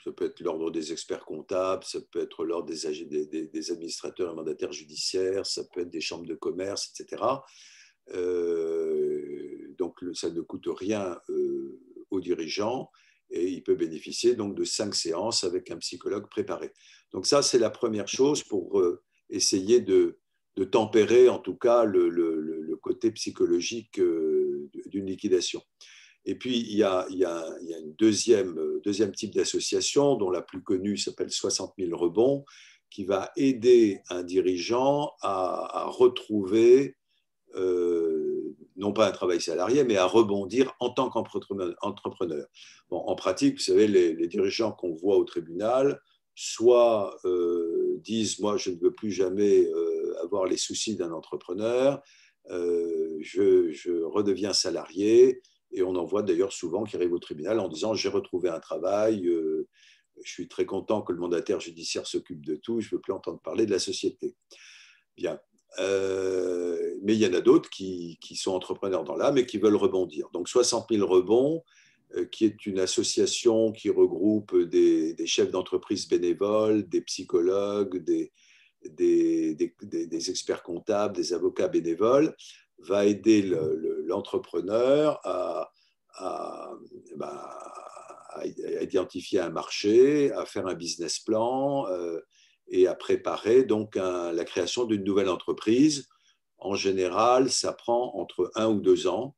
ça peut être l'ordre des experts comptables, ça peut être l'ordre des administrateurs et mandataires judiciaires, ça peut être des chambres de commerce, etc. Donc, ça ne coûte rien aux dirigeants et il peut bénéficier donc de 5 séances avec un psychologue préparé. Donc ça, c'est la première chose pour essayer de tempérer en tout cas le côté psychologique d'une liquidation. Et puis, il y a une deuxième type d'association dont la plus connue s'appelle 60 000 rebonds, qui va aider un dirigeant à retrouver non pas un travail salarié, mais à rebondir en tant qu'entrepreneur. Bon, en pratique, vous savez, les dirigeants qu'on voit au tribunal, soit disent « moi, je ne veux plus jamais avoir les soucis d'un entrepreneur, je redeviens salarié », et on en voit d'ailleurs souvent qui arrivent au tribunal en disant « j'ai retrouvé un travail, je suis très content que le mandataire judiciaire s'occupe de tout, je ne veux plus entendre parler de la société ». Bien. Mais il y en a d'autres qui sont entrepreneurs dans l'âme et qui veulent rebondir. Donc 60 000 rebonds, qui est une association qui regroupe des chefs d'entreprise bénévoles, des psychologues, des experts comptables, des avocats bénévoles, va aider l'entrepreneur à identifier un marché, à faire un business plan et à préparer donc la création d'une nouvelle entreprise. En général, ça prend entre 1 ou 2 ans,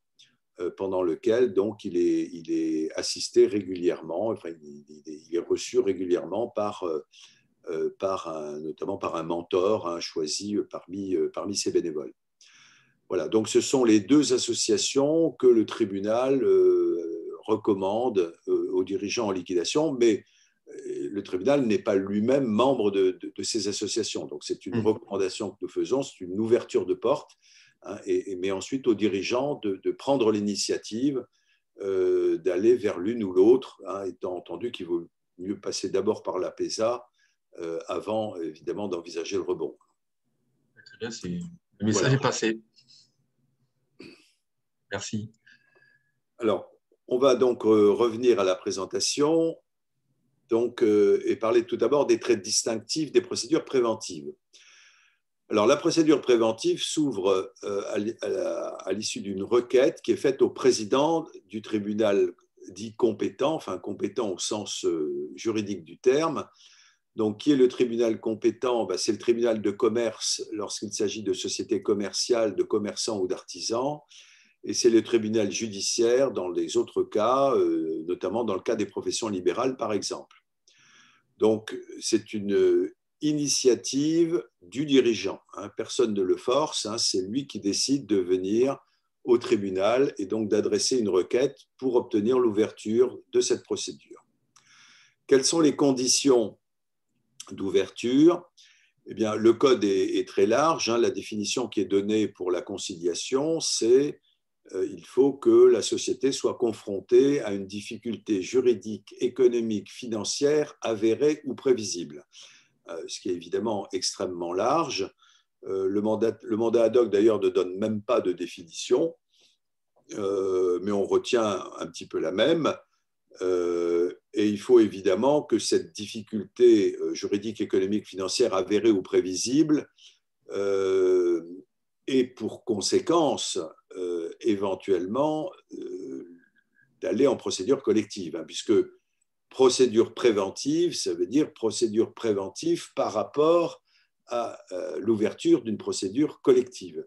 pendant lequel donc il est assisté régulièrement, enfin, il est reçu régulièrement notamment par un mentor choisi parmi ses bénévoles. Voilà, donc ce sont les 2 associations que le tribunal recommande aux dirigeants en liquidation, mais le tribunal n'est pas lui-même membre de ces associations. Donc c'est une recommandation que nous faisons, c'est une ouverture de porte, mais ensuite aux dirigeants de prendre l'initiative d'aller vers l'une ou l'autre, étant entendu qu'il vaut mieux passer d'abord par l'APESA avant, évidemment, d'envisager le rebond. Très bien, le message est passé. Merci. Alors, on va donc revenir à la présentation et parler tout d'abord des traits distinctifs des procédures préventives. Alors, la procédure préventive s'ouvre à l'issue d'une requête qui est faite au président du tribunal dit compétent, enfin compétent au sens juridique du terme. Donc, qui est le tribunal compétent? C'est le tribunal de commerce lorsqu'il s'agit de sociétés commerciales, de commerçants ou d'artisans. Et c'est le tribunal judiciaire dans les autres cas, notamment dans le cas des professions libérales, par exemple. Donc, c'est une initiative du dirigeant. Personne ne le force, c'est lui qui décide de venir au tribunal et donc d'adresser une requête pour obtenir l'ouverture de cette procédure. Quelles sont les conditions d'ouverture? Eh bien, le code est très large. La définition qui est donnée pour la conciliation, c'est il faut que la société soit confrontée à une difficulté juridique, économique, financière avérée ou prévisible, ce qui est évidemment extrêmement large. Le mandat ad hoc, d'ailleurs, ne donne même pas de définition, mais on retient un petit peu la même. Et il faut évidemment que cette difficulté juridique, économique, financière avérée ou prévisible ait pour conséquence éventuellement d'aller en procédure collective, hein, puisque procédure préventive, ça veut dire procédure préventive par rapport à l'ouverture d'une procédure collective.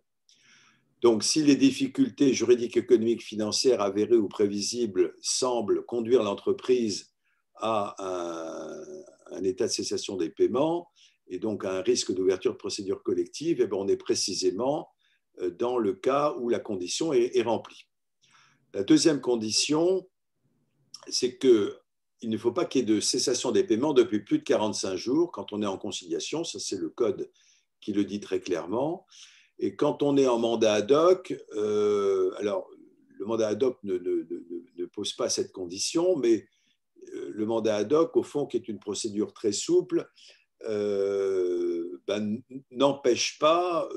Donc, si les difficultés juridiques, économiques, financières avérées ou prévisibles semblent conduire l'entreprise à un état de cessation des paiements et donc à un risque d'ouverture de procédure collective, eh bien, on est précisément dans le cas où la condition est remplie. La deuxième condition, c'est qu'il ne faut pas qu'il y ait de cessation des paiements depuis plus de 45 jours quand on est en conciliation. Ça, c'est le code qui le dit très clairement. Et quand on est en mandat ad hoc, alors le mandat ad hoc ne pose pas cette condition, mais le mandat ad hoc, au fond, qui est une procédure très souple, n'empêche pas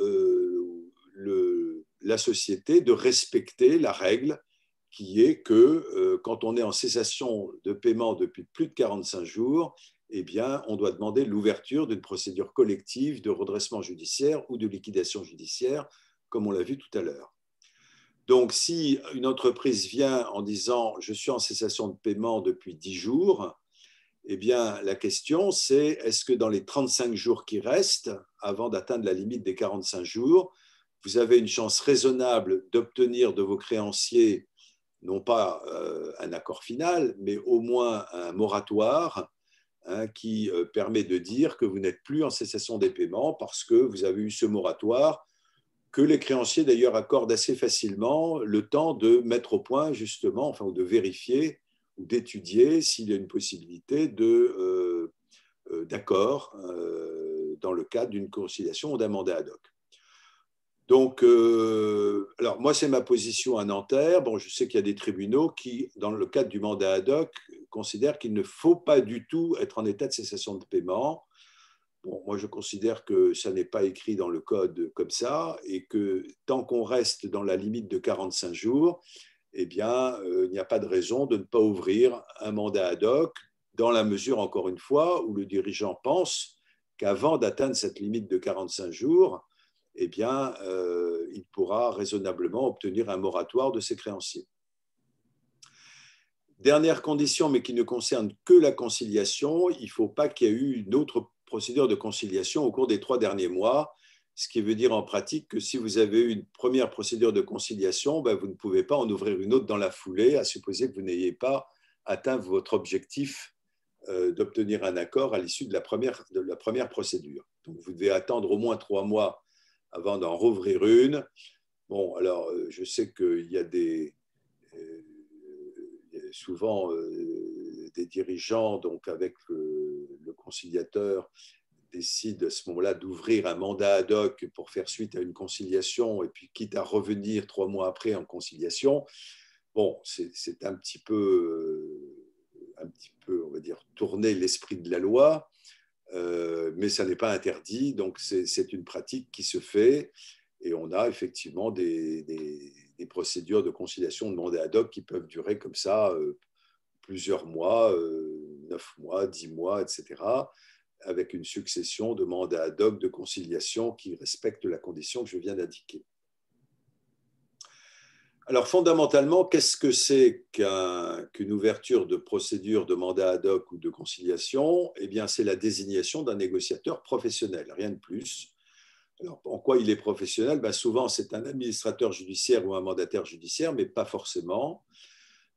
la société de respecter la règle qui est que quand on est en cessation de paiement depuis plus de 45 jours, eh bien, on doit demander l'ouverture d'une procédure collective de redressement judiciaire ou de liquidation judiciaire, comme on l'a vu tout à l'heure. Donc, si une entreprise vient en disant « je suis en cessation de paiement depuis 10 jours », eh bien, la question, c'est est-ce que dans les 35 jours qui restent, avant d'atteindre la limite des 45 jours, vous avez une chance raisonnable d'obtenir de vos créanciers non pas un accord final, mais au moins un moratoire qui permet de dire que vous n'êtes plus en cessation des paiements parce que vous avez eu ce moratoire que les créanciers d'ailleurs accordent assez facilement le temps de mettre au point justement, enfin, ou de vérifier ou d'étudier s'il y a une possibilité d'accord dans le cadre d'une conciliation ou d'un mandat ad hoc. Donc, alors moi, c'est ma position à Nanterre. Bon, je sais qu'il y a des tribunaux qui, dans le cadre du mandat ad hoc, considèrent qu'il ne faut pas du tout être en état de cessation de paiement. Bon, moi, je considère que ça n'est pas écrit dans le code comme ça et que tant qu'on reste dans la limite de 45 jours, eh bien, il n'y a pas de raison de ne pas ouvrir un mandat ad hoc dans la mesure, encore une fois, où le dirigeant pense qu'avant d'atteindre cette limite de 45 jours, eh bien, il pourra raisonnablement obtenir un moratoire de ses créanciers. Dernière condition, mais qui ne concerne que la conciliation, il ne faut pas qu'il y ait eu une autre procédure de conciliation au cours des 3 derniers mois, ce qui veut dire en pratique que si vous avez eu une première procédure de conciliation, ben, vous ne pouvez pas en ouvrir une autre dans la foulée, à supposer que vous n'ayez pas atteint votre objectif d'obtenir un accord à l'issue de la première procédure. Donc, vous devez attendre au moins 3 mois avant d'en rouvrir une. Bon, alors, je sais qu'il y a souvent des dirigeants, donc avec le conciliateur, décident à ce moment-là d'ouvrir un mandat ad hoc pour faire suite à une conciliation, et puis quitte à revenir 3 mois après en conciliation. Bon, c'est un petit peu, on va dire, tourner l'esprit de la loi. Mais ça n'est pas interdit, donc c'est une pratique qui se fait et on a effectivement des procédures de conciliation de mandat ad hoc qui peuvent durer comme ça plusieurs mois, 9 mois, 10 mois, etc., avec une succession de mandats ad hoc de conciliation qui respectent la condition que je viens d'indiquer. Alors, fondamentalement, qu'est-ce que c'est qu'une ouverture de procédure de mandat ad hoc ou de conciliation? Eh bien, c'est la désignation d'un négociateur professionnel, rien de plus. Alors, en quoi il est professionnel? Ben, souvent, c'est un administrateur judiciaire ou un mandataire judiciaire, mais pas forcément.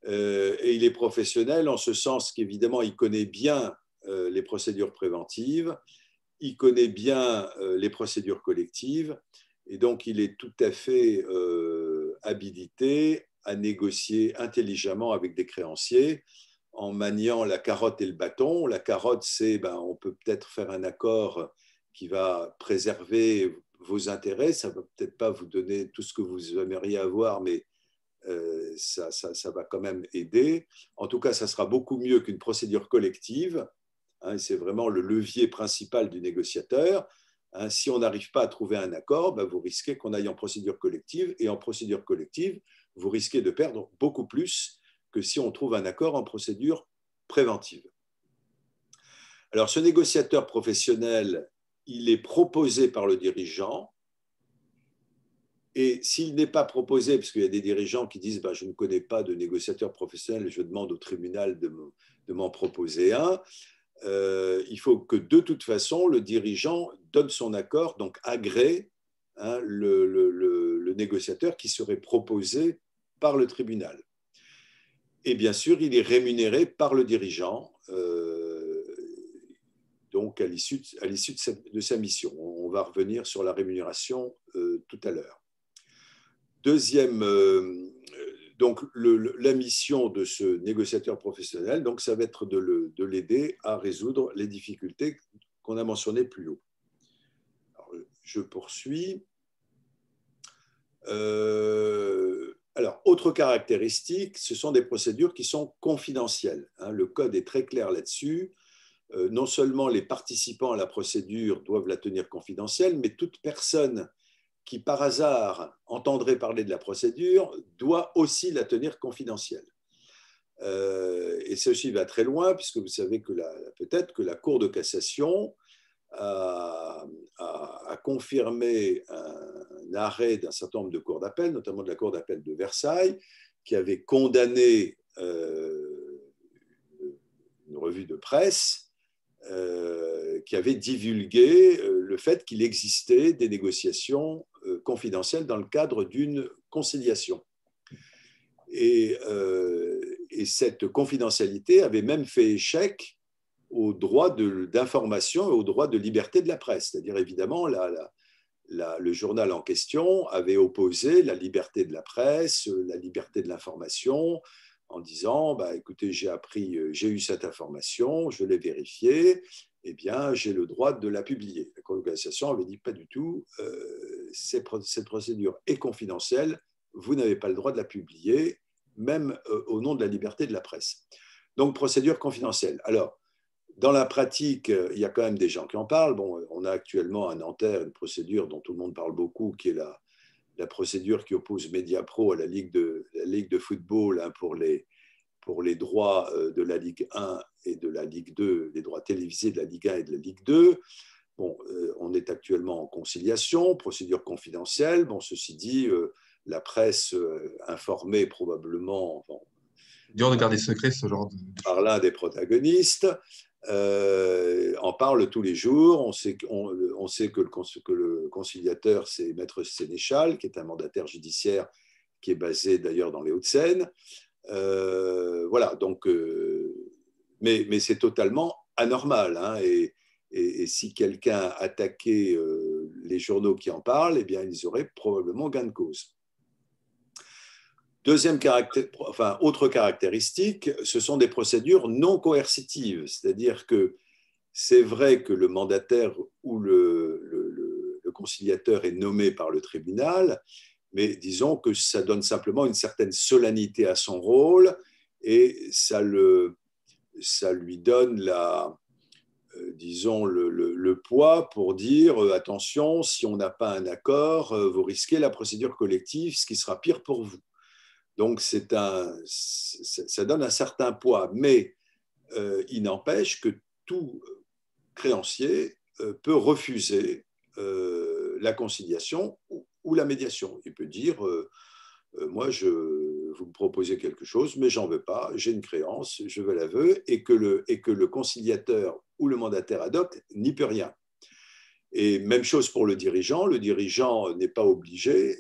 Et il est professionnel en ce sens qu'évidemment, il connaît bien les procédures préventives, il connaît bien les procédures collectives, et donc il est tout à fait habilité à négocier intelligemment avec des créanciers en maniant la carotte et le bâton. La carotte, c'est on peut peut-être faire un accord qui va préserver vos intérêts. Ça ne va peut-être pas vous donner tout ce que vous aimeriez avoir, mais ça va quand même aider. En tout cas, ça sera beaucoup mieux qu'une procédure collective. Hein, c'est vraiment le levier principal du négociateur. Hein, si on n'arrive pas à trouver un accord, ben, vous risquez qu'on aille en procédure collective. Et en procédure collective, vous risquez de perdre beaucoup plus que si on trouve un accord en procédure préventive. Alors, ce négociateur professionnel, il est proposé par le dirigeant. Et s'il n'est pas proposé, parce qu'il y a des dirigeants qui disent je ne connais pas de négociateur professionnel, je demande au tribunal de m'en proposer un, il faut que de toute façon, le dirigeant donne son accord, donc agrée le négociateur qui serait proposé par le tribunal. Et bien sûr, il est rémunéré par le dirigeant, donc à l'issue de sa mission. On va revenir sur la rémunération tout à l'heure. Deuxième, donc la mission de ce négociateur professionnel, donc ça va être de l'aider à résoudre les difficultés qu'on a mentionnées plus haut. Alors, je poursuis. Alors, autre caractéristique, ce sont des procédures qui sont confidentielles. Hein, le code est très clair là-dessus. Non seulement les participants à la procédure doivent la tenir confidentielle, mais toute personne qui par hasard entendrait parler de la procédure doit aussi la tenir confidentielle. Et ceci va très loin, puisque vous savez que peut-être que la Cour de cassation a confirmé un arrêt d'un certain nombre de cours d'appel, notamment de la Cour d'appel de Versailles, qui avait condamné une revue de presse qui avait divulgué le fait qu'il existait des négociations confidentielles dans le cadre d'une conciliation. Et cette confidentialité avait même fait échec au droit d'information et au droit de liberté de la presse. C'est-à-dire, évidemment, le journal en question avait opposé la liberté de la presse, la liberté de l'information, en disant écoutez, j'ai eu cette information, je l'ai vérifiée, eh bien, j'ai le droit de la publier. La Cour de cassation avait dit pas du tout, cette procédure est confidentielle, vous n'avez pas le droit de la publier, même au nom de la liberté de la presse. Donc, procédure confidentielle. Alors, dans la pratique, il y a quand même des gens qui en parlent. Bon, on a actuellement à Nanterre une procédure dont tout le monde parle beaucoup, qui est la procédure qui oppose Mediapro à la Ligue de football hein, pour les droits de la Ligue 1 et de la Ligue 2, les droits télévisés de la Ligue 1 et de la Ligue 2. Bon, on est actuellement en conciliation, procédure confidentielle. Bon, ceci dit, la presse informée probablement dur de garder secret ce genre de par l'un des protagonistes en parle tous les jours. On sait que le conciliateur, c'est Maître Sénéchal, qui est un mandataire judiciaire qui est basé d'ailleurs dans les Hauts-de-Seine. Voilà, donc, mais c'est totalement anormal. Hein, et si quelqu'un attaquait les journaux qui en parlent, eh bien, ils auraient probablement gain de cause. Autre caractéristique, ce sont des procédures non coercitives, c'est-à-dire que c'est vrai que le mandataire ou le conciliateur est nommé par le tribunal, mais disons que ça donne simplement une certaine solennité à son rôle et ça lui donne le poids pour dire attention, si on n'a pas un accord, vous risquez la procédure collective, ce qui sera pire pour vous. Donc, ça donne un certain poids, mais il n'empêche que tout créancier peut refuser la conciliation ou la médiation. Il peut dire, moi, vous me proposez quelque chose, mais j'en veux pas, j'ai une créance, je veux l'aveu, et que le conciliateur ou le mandataire ad hoc n'y peut rien. Et même chose pour le dirigeant n'est pas obligé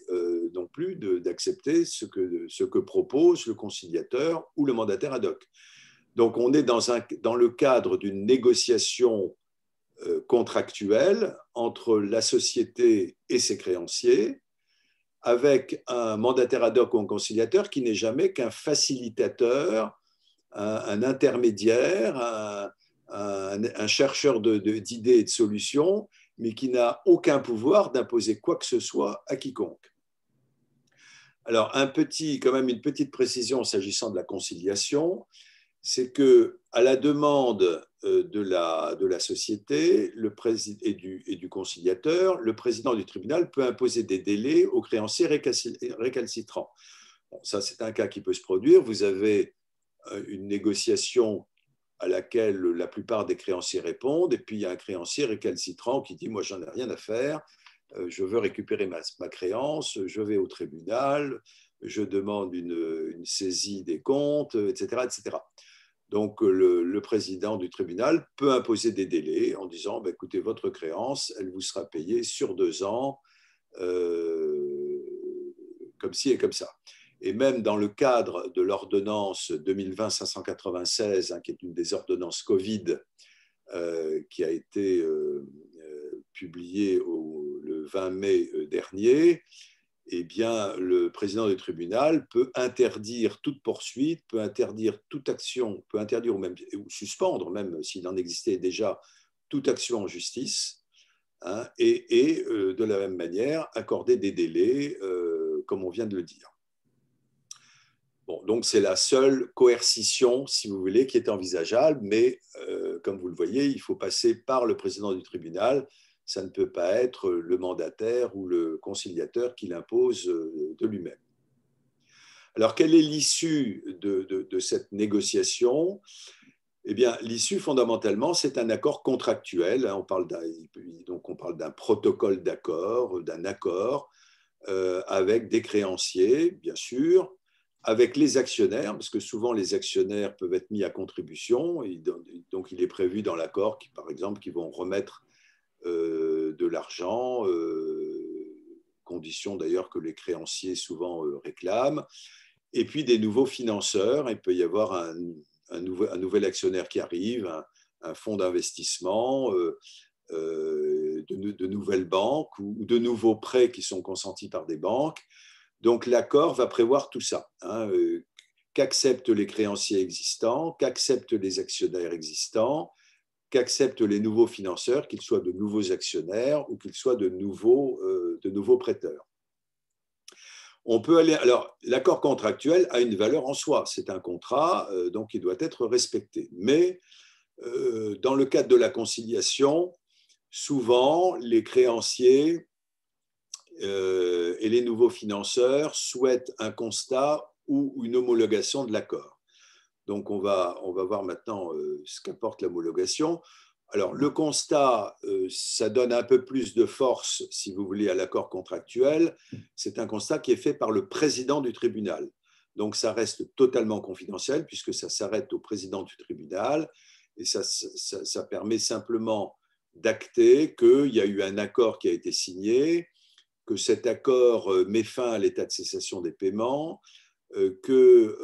non plus d'accepter ce que propose le conciliateur ou le mandataire ad hoc. Donc on est dans le cadre d'une négociation contractuelle entre la société et ses créanciers, avec un mandataire ad hoc ou un conciliateur qui n'est jamais qu'un facilitateur, un intermédiaire, un chercheur d'idées et de solutions, mais qui n'a aucun pouvoir d'imposer quoi que ce soit à quiconque. Alors, quand même une petite précision s'agissant de la conciliation, c'est que à la demande de la société et du conciliateur, le président du tribunal peut imposer des délais aux créanciers récalcitrants. Bon, ça, c'est un cas qui peut se produire. Vous avez une négociation à laquelle la plupart des créanciers répondent, et puis il y a un créancier récalcitrant qui dit « moi, j'en ai rien à faire, je veux récupérer ma créance, je vais au tribunal, je demande une saisie des comptes, etc. etc. » Donc, le président du tribunal peut imposer des délais en disant bah, « écoutez, votre créance, elle vous sera payée sur 2 ans, comme ci et comme ça ». Et même dans le cadre de l'ordonnance 2020-596, hein, qui est une des ordonnances Covid, qui a été publiée le 20 mai dernier, eh bien, le président du tribunal peut interdire toute poursuite, peut interdire toute action, peut interdire ou suspendre, même s'il en existait déjà, toute action en justice, hein, et de la même manière accorder des délais, comme on vient de le dire. Bon, donc c'est la seule coercition, si vous voulez, qui est envisageable, mais comme vous le voyez, il faut passer par le président du tribunal. Ça ne peut pas être le mandataire ou le conciliateur qui l'impose de lui-même. Alors, quelle est l'issue de cette négociation ? Eh bien, l'issue, fondamentalement, c'est un accord contractuel. On parle d'un protocole d'accord, d'un accord avec des créanciers, bien sûr, avec les actionnaires, parce que souvent les actionnaires peuvent être mis à contribution, et donc il est prévu dans l'accord, par exemple, qu'ils vont remettre de l'argent, condition d'ailleurs que les créanciers souvent réclament, et puis des nouveaux financeurs. Il peut y avoir un nouvel actionnaire qui arrive, un fonds d'investissement, de nouvelles banques ou de nouveaux prêts qui sont consentis par des banques. Donc l'accord va prévoir tout ça, hein, qu'acceptent les créanciers existants, qu'acceptent les actionnaires existants, qu'acceptent les nouveaux financeurs, qu'ils soient de nouveaux actionnaires ou qu'ils soient de nouveaux prêteurs. On peut aller. Alors, l'accord contractuel a une valeur en soi. C'est un contrat, donc il doit être respecté. Mais dans le cadre de la conciliation, souvent, les créanciers et les nouveaux financeurs souhaitent un constat ou une homologation de l'accord. Donc, on va voir maintenant ce qu'apporte l'homologation. Alors, le constat, ça donne un peu plus de force, si vous voulez, à l'accord contractuel. C'est un constat qui est fait par le président du tribunal. Donc, ça reste totalement confidentiel puisque ça s'arrête au président du tribunal et ça permet simplement d'acter qu'il y a eu un accord qui a été signé, que cet accord met fin à l'état de cessation des paiements, que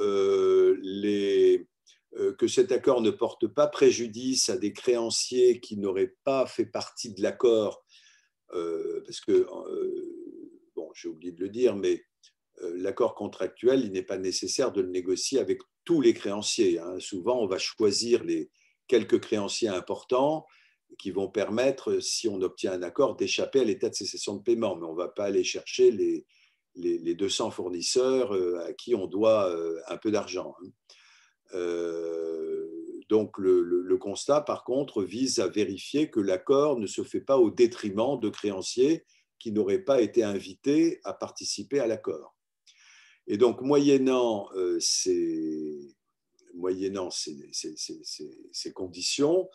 cet accord ne porte pas préjudice à des créanciers qui n'auraient pas fait partie de l'accord, parce que, bon, j'ai oublié de le dire, mais l'accord contractuel, il n'est pas nécessaire de le négocier avec tous les créanciers, hein. Souvent, on va choisir les quelques créanciers importants qui vont permettre, si on obtient un accord, d'échapper à l'état de cessation de paiement. Mais on ne va pas aller chercher les 200 fournisseurs à qui on doit un peu d'argent, hein. Donc, le constat, par contre, vise à vérifier que l'accord ne se fait pas au détriment de créanciers qui n'auraient pas été invités à participer à l'accord. Et donc, moyennant ces conditions,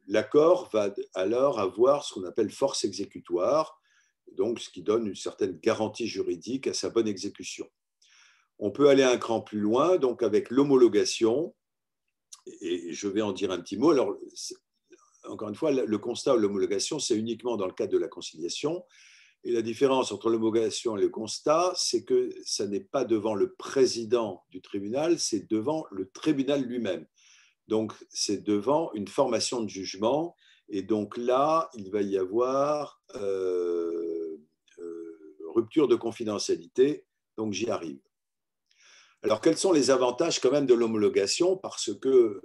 l'accord va alors avoir ce qu'on appelle force exécutoire, donc ce qui donne une certaine garantie juridique à sa bonne exécution. On peut aller un cran plus loin, donc avec l'homologation, et je vais en dire un petit mot. Alors, encore une fois, le constat ou l'homologation, c'est uniquement dans le cadre de la conciliation. Et la différence entre l'homologation et le constat, c'est que ça n'est pas devant le président du tribunal, c'est devant le tribunal lui-même. Donc, c'est devant une formation de jugement. Et donc là, il va y avoir rupture de confidentialité. Donc, j'y arrive. Alors, quels sont les avantages quand même de l'homologation ? Parce que,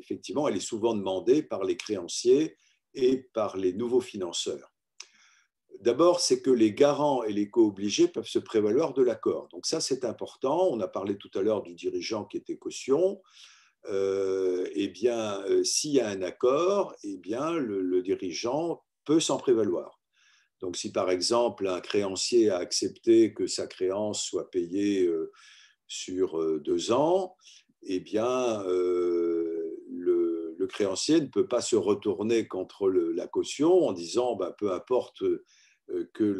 effectivement, elle est souvent demandée par les créanciers et par les nouveaux financeurs. D'abord, c'est que les garants et les co-obligés peuvent se prévaloir de l'accord. Donc ça, c'est important. On a parlé tout à l'heure du dirigeant qui était caution. Eh bien, s'il y a un accord, eh bien, le dirigeant peut s'en prévaloir. Donc, si par exemple un créancier a accepté que sa créance soit payée sur 2 ans, eh bien, le créancier ne peut pas se retourner contre la caution en disant bah, peu importe que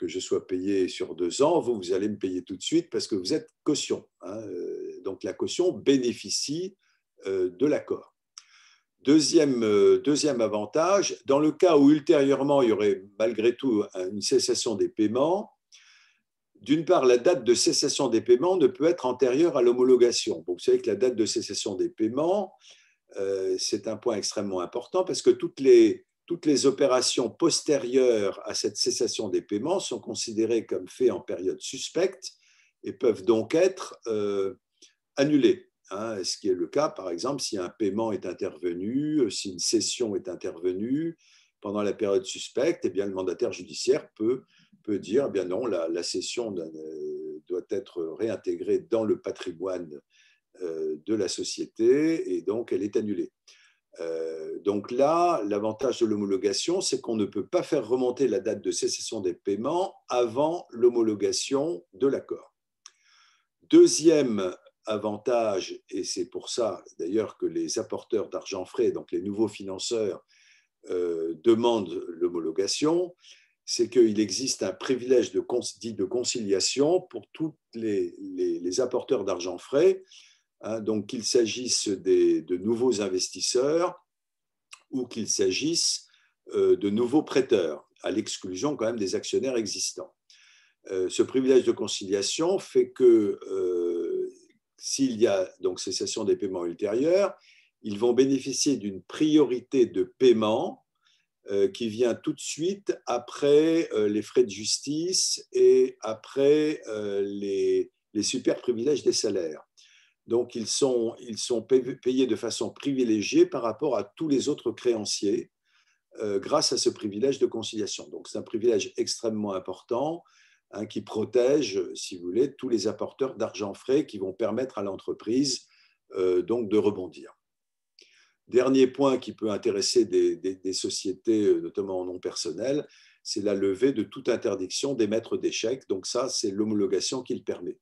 je sois payé sur 2 ans, vous allez me payer tout de suite parce que vous êtes caution. Hein. Donc la caution bénéficie de l'accord. Deuxième avantage, dans le cas où ultérieurement il y aurait malgré tout une cessation des paiements, d'une part, la date de cessation des paiements ne peut être antérieure à l'homologation. Donc, vous savez que la date de cessation des paiements, c'est un point extrêmement important parce que toutes les opérations postérieures à cette cessation des paiements sont considérées comme faits en période suspecte et peuvent donc être annulées. Hein, ce qui est le cas, par exemple, si un paiement est intervenu, si une cession est intervenue pendant la période suspecte, eh bien, le mandataire judiciaire peut dire, eh bien non, la cession doit être réintégrée dans le patrimoine de la société et donc elle est annulée. Donc là, l'avantage de l'homologation, c'est qu'on ne peut pas faire remonter la date de cessation des paiements avant l'homologation de l'accord. Deuxième avantage, et c'est pour ça d'ailleurs que les apporteurs d'argent frais, donc les nouveaux financeurs, demandent l'homologation, c'est qu'il existe un privilège dit de conciliation pour tous les apporteurs d'argent frais, hein, donc qu'il s'agisse de nouveaux investisseurs ou qu'il s'agisse de nouveaux prêteurs, à l'exclusion quand même des actionnaires existants. Ce privilège de conciliation fait que s'il y a donc cessation des paiements ultérieurs, ils vont bénéficier d'une priorité de paiement qui vient tout de suite après les frais de justice et après les super privilèges des salaires. Donc, ils sont payés de façon privilégiée par rapport à tous les autres créanciers grâce à ce privilège de conciliation. Donc, c'est un privilège extrêmement important hein, qui protège, si vous voulez, tous les apporteurs d'argent frais qui vont permettre à l'entreprise donc de rebondir. Dernier point qui peut intéresser des sociétés, notamment non personnelles, c'est la levée de toute interdiction d'émettre des chèques. Donc ça, c'est l'homologation qui le permet.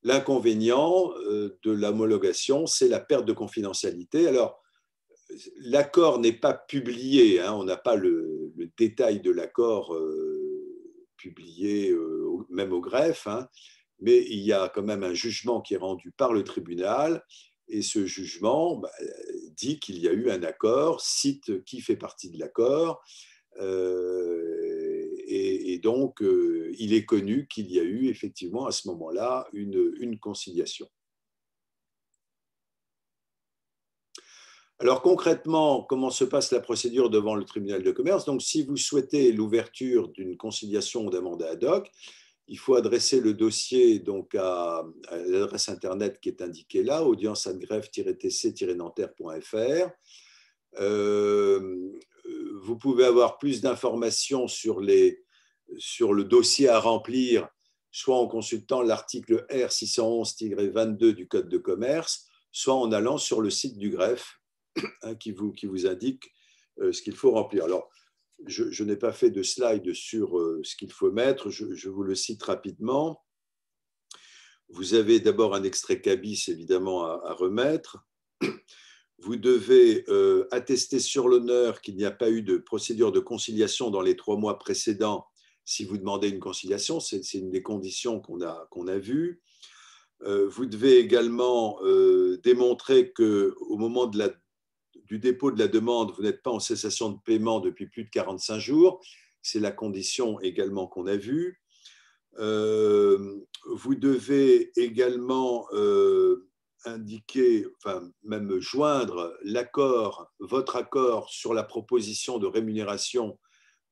L'inconvénient de l'homologation, c'est la perte de confidentialité. Alors, l'accord n'est pas publié, hein, on n'a pas le détail de l'accord publié, même au greffe, hein, mais il y a quand même un jugement qui est rendu par le tribunal. Et ce jugement dit qu'il y a eu un accord, cite qui fait partie de l'accord, et donc il est connu qu'il y a eu effectivement à ce moment-là une conciliation. Alors concrètement, comment se passe la procédure devant le tribunal de commerce? Donc si vous souhaitez l'ouverture d'une conciliation ou d'un mandat ad hoc, il faut adresser le dossier donc à l'adresse internet qui est indiquée là, audience@greffe-tc-nanterre.fr. Vous pouvez avoir plus d'informations sur le dossier à remplir, soit en consultant l'article R611-22 du Code de commerce, soit en allant sur le site du greffe hein, qui vous indique ce qu'il faut remplir. Alors, je n'ai pas fait de slide sur ce qu'il faut mettre, je vous le cite rapidement. Vous avez d'abord un extrait CABIS, évidemment, à remettre. Vous devez attester sur l'honneur qu'il n'y a pas eu de procédure de conciliation dans les 3 mois précédents si vous demandez une conciliation. C'est une des conditions qu'on a vues. Vous devez également démontrer qu'au moment du dépôt de la demande, vous n'êtes pas en cessation de paiement depuis plus de 45 jours. C'est la condition également qu'on a vue. Vous devez également indiquer, enfin même joindre votre accord sur la proposition de rémunération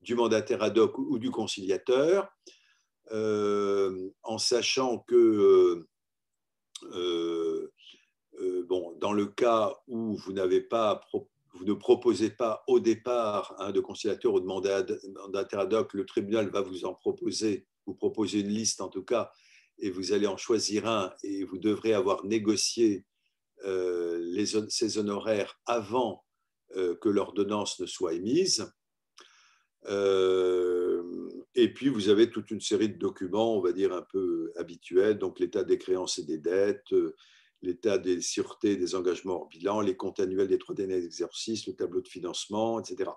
du mandataire ad hoc ou du conciliateur, en sachant que bon, dans le cas où vous n'avez pas vous ne proposez pas au départ de conciliateur ou de mandataire ad hoc, le tribunal va vous en proposer, vous proposer une liste en tout cas, et vous allez en choisir un, et vous devrez avoir négocié ces honoraires avant que l'ordonnance ne soit émise. Et puis, vous avez toute une série de documents, on va dire, un peu habituels, donc l'état des créances et des dettes, l'état des sûretés, des engagements hors bilan, les comptes annuels des 3 derniers exercices, le tableau de financement, etc.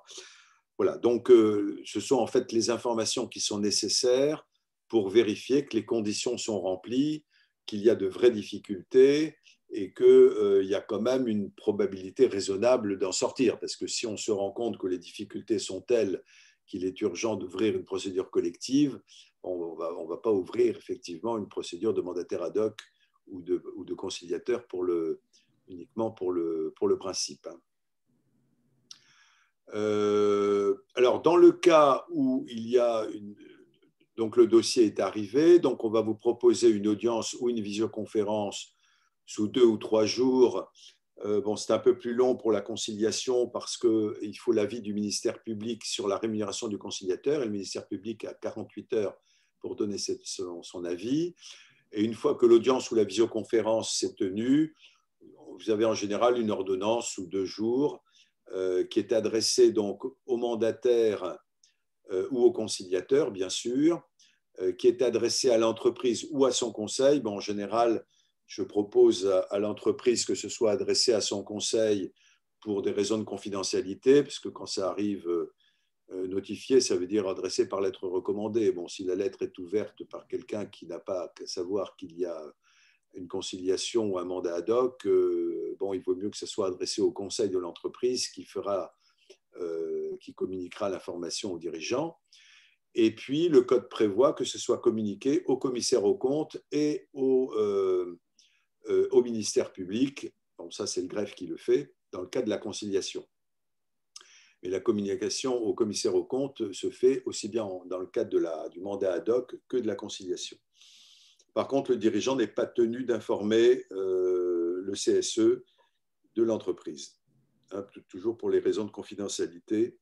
Voilà, donc ce sont en fait les informations qui sont nécessaires pour vérifier que les conditions sont remplies, qu'il y a de vraies difficultés et qu'il y a quand même une probabilité raisonnable d'en sortir. Parce que si on se rend compte que les difficultés sont telles qu'il est urgent d'ouvrir une procédure collective, on ne va pas ouvrir effectivement une procédure de mandataire ad hoc ou de conciliateur uniquement pour le principe. Alors, dans le cas où il y a donc le dossier est arrivé, donc on va vous proposer une audience ou une visioconférence sous 2 ou 3 jours. Bon, c'est un peu plus long pour la conciliation parce qu'il faut l'avis du ministère public sur la rémunération du conciliateur et le ministère public a 48 heures pour donner son avis. Et une fois que l'audience ou la visioconférence s'est tenue, vous avez en général une ordonnance sous 2 jours qui est adressée donc au mandataire ou au conciliateur, bien sûr, qui est adressée à l'entreprise ou à son conseil. Bon, en général, je propose à l'entreprise que ce soit adressé à son conseil pour des raisons de confidentialité, parce que quand ça arrive notifié, ça veut dire adressé par lettre recommandée. Bon, si la lettre est ouverte par quelqu'un qui n'a pas qu'à savoir qu'il y a une conciliation ou un mandat ad hoc, bon, il vaut mieux que ce soit adressé au conseil de l'entreprise qui communiquera l'information aux dirigeants. Et puis, le code prévoit que ce soit communiqué au commissaire aux comptes et au ministère public. Donc ça, c'est le greffe qui le fait dans le cas de la conciliation. Mais la communication au commissaire aux comptes se fait aussi bien dans le cadre du mandat ad hoc que de la conciliation. Par contre, le dirigeant n'est pas tenu d'informer le CSE de l'entreprise, hein, toujours pour les raisons de confidentialité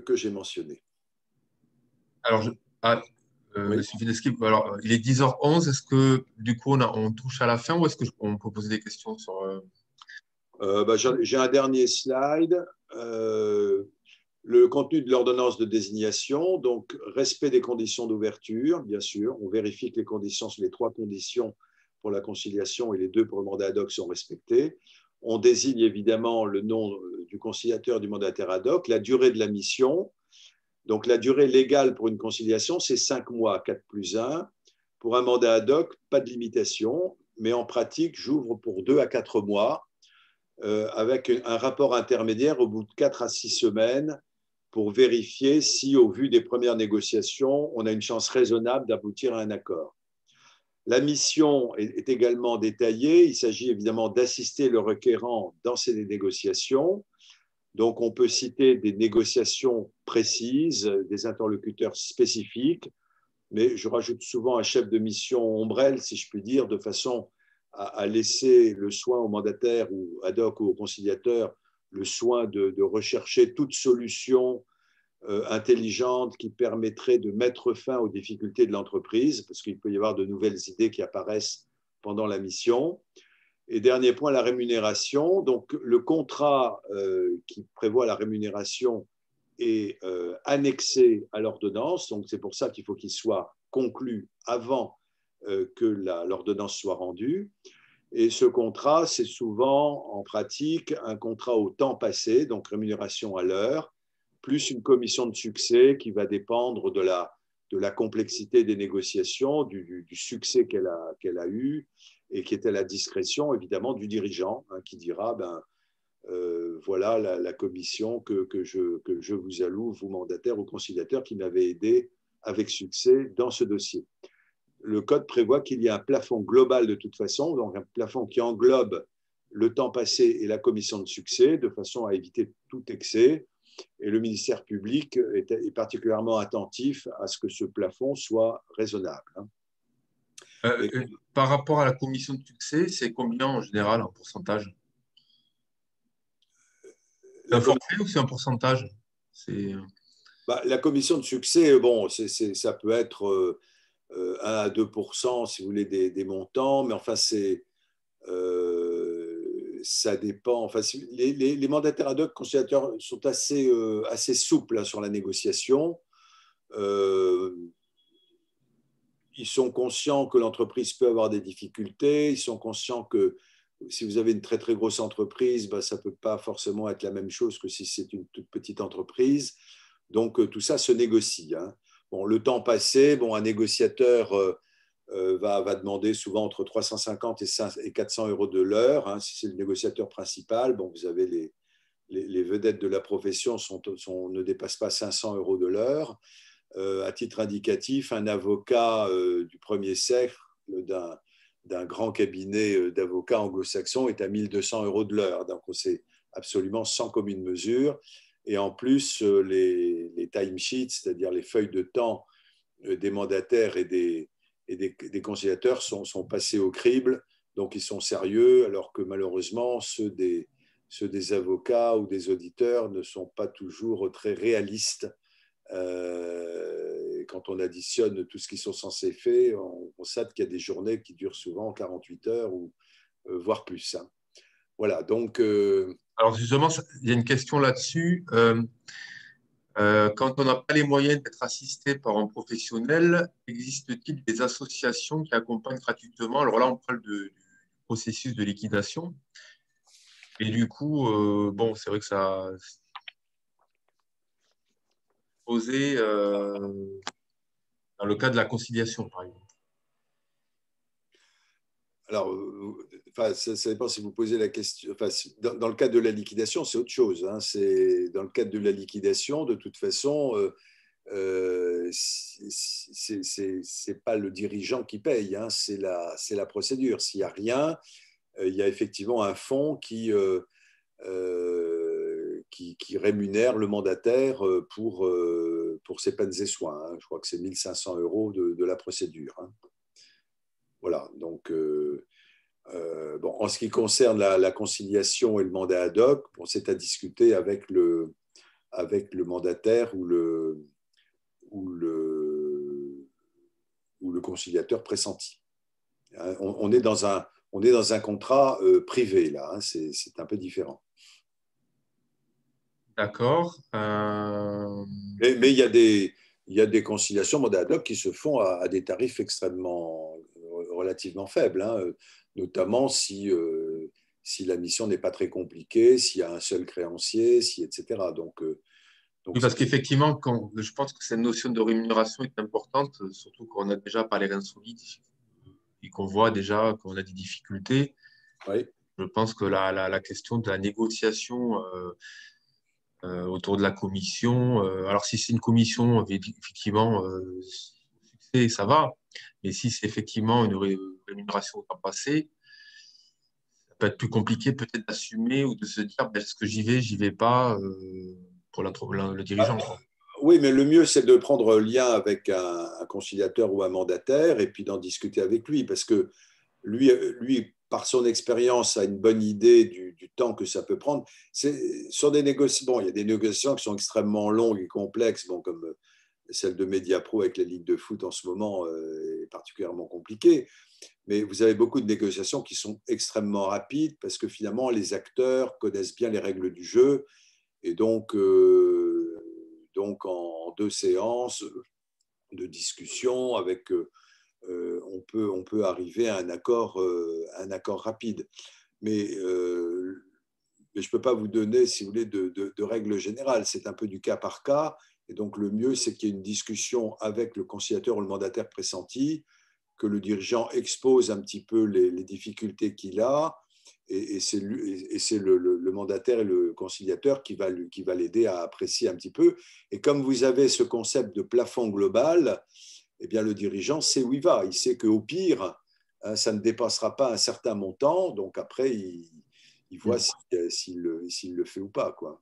que j'ai mentionnées. Alors, Oui. alors, il est 10h11. Est-ce que du coup, on touche à la fin ou est-ce qu'on peut poser des questions sur… J'ai un dernier slide. Le contenu de l'ordonnance de désignation, donc respect des conditions d'ouverture, bien sûr. On vérifie que les 3 conditions pour la conciliation et les 2 pour le mandat ad hoc sont respectées. On désigne évidemment le nom du conciliateur, du mandataire ad hoc, la durée de la mission. Donc la durée légale pour une conciliation, c'est 5 mois, 4+1. Pour un mandat ad hoc, pas de limitation, mais en pratique, j'ouvre pour 2 à 4 mois, avec un rapport intermédiaire au bout de 4 à 6 semaines pour vérifier si, au vu des premières négociations, on a une chance raisonnable d'aboutir à un accord. La mission est également détaillée. Il s'agit évidemment d'assister le requérant dans ces négociations. Donc, on peut citer des négociations précises, des interlocuteurs spécifiques, mais je rajoute souvent un chef de mission ombrelle, si je puis dire, de façon à laisser le soin au mandataire ou ad hoc ou au conciliateur le soin de rechercher toute solution intelligente qui permettrait de mettre fin aux difficultés de l'entreprise, parce qu'il peut y avoir de nouvelles idées qui apparaissent pendant la mission. Et dernier point, la rémunération. Donc, le contrat qui prévoit la rémunération est annexé à l'ordonnance. Donc, c'est pour ça qu'il faut qu'il soit conclu avant que l'ordonnance soit rendue. Et ce contrat, c'est souvent, en pratique, un contrat au temps passé, donc rémunération à l'heure, plus une commission de succès qui va dépendre de la complexité des négociations, du succès qu'elle a eu, et qui est à la discrétion, évidemment, du dirigeant, hein, qui dira, voilà la commission que je vous alloue, vous mandataire ou conciliateur, qui m'avait aidé avec succès dans ce dossier. Le code prévoit qu'il y a un plafond global de toute façon, donc un plafond qui englobe le temps passé et la commission de succès, de façon à éviter tout excès. Et le ministère public est particulièrement attentif à ce que ce plafond soit raisonnable. Par rapport à la commission de succès, c'est combien en général en pourcentage? C'est un forfait ou c'est un pourcentage? C'est... La commission de succès, bon, ça peut être 1 à 2%, si vous voulez, des montants, mais enfin, ça dépend. Enfin, les mandataires ad hoc conciliateurs sont assez souples hein, sur la négociation. Euh, Ils sont conscients que l'entreprise peut avoir des difficultés. Ils sont conscients que si vous avez une très très grosse entreprise, ça ne peut pas forcément être la même chose que si c'est une toute petite entreprise. Donc tout ça se négocie. Hein. Bon, le temps passé, un négociateur va demander souvent entre 350 et 400 euros de l'heure. Hein, si c'est le négociateur principal, vous avez les vedettes de la profession ne dépassent pas 500 euros de l'heure. À titre indicatif, un avocat du premier siècle d'un grand cabinet d'avocats anglo-saxons est à 1200 euros de l'heure. Donc, c'est absolument sans commune mesure. Et en plus, les timesheets, c'est-à-dire les feuilles de temps des mandataires et des conciliateurs sont passés au crible. Donc, ils sont sérieux, alors que malheureusement, ceux des avocats ou des auditeurs ne sont pas toujours très réalistes. Quand on additionne tout ce qui sont censés faire, on constate qu'il y a des journées qui durent souvent 48 heures ou voire plus. Hein. Voilà, donc... Alors justement, il y a une question là-dessus. Quand on n'a pas les moyens d'être assisté par un professionnel, existe-t-il des associations qui accompagnent gratuitement? Alors là, on parle du processus de liquidation. Et du coup, c'est vrai que ça a posé dans le cas de la conciliation, par exemple. Alors, ça dépend si vous posez la question. Enfin, dans le cadre de la liquidation, c'est autre chose. Hein. Dans le cadre de la liquidation, de toute façon, c'est pas le dirigeant qui paye, hein. C'est la procédure. S'il n'y a rien, il y a effectivement un fonds qui rémunère le mandataire pour ses peines et soins. Hein. Je crois que c'est 1 500 euros de la procédure. Hein. Voilà, donc en ce qui concerne la conciliation et le mandat ad hoc, c'est à discuter avec le mandataire ou le conciliateur pressenti. Hein, on est dans un contrat privé, là, hein, c'est un peu différent. D'accord. Mais il y a des conciliations mandat ad hoc qui se font à des tarifs relativement faibles, hein, notamment si la mission n'est pas très compliquée, s'il y a un seul créancier, etc. Donc Oui, parce qu'effectivement, je pense que cette notion de rémunération est importante, surtout quand on a déjà pas les reins solides et qu'on voit déjà qu'on a des difficultés. oui. Je pense que la question de la négociation autour de la commission, alors si c'est une commission, effectivement, succès, ça va. Mais si c'est effectivement une rémunération à passer, ça peut être plus compliqué peut-être d'assumer ou de se dire, est-ce que j'y vais pas pour le dirigeant, quoi. Oui, mais le mieux, c'est de prendre lien avec un conciliateur ou un mandataire et puis d'en discuter avec lui, parce que lui par son expérience, a une bonne idée du temps que ça peut prendre. Sur des négociations, il y a des négociations qui sont extrêmement longues et complexes, comme celle de Mediapro avec la Ligue de foot en ce moment est particulièrement compliquée. Mais vous avez beaucoup de négociations qui sont extrêmement rapides parce que finalement, les acteurs connaissent bien les règles du jeu. Et donc en 2 séances de discussion, on peut arriver à un accord rapide. Mais je ne peux pas vous donner, si vous voulez, de règles générales. C'est un peu du cas par cas. Et donc, le mieux, c'est qu'il y ait une discussion avec le conciliateur ou le mandataire pressenti, que le dirigeant expose un petit peu les difficultés qu'il a, et c'est le mandataire et le conciliateur qui va l'aider à apprécier un petit peu. Et comme vous avez ce concept de plafond global, eh bien, le dirigeant sait où il va. Il sait qu'au pire, ça ne dépassera pas un certain montant. Donc après, il voit s'il le fait ou pas, quoi.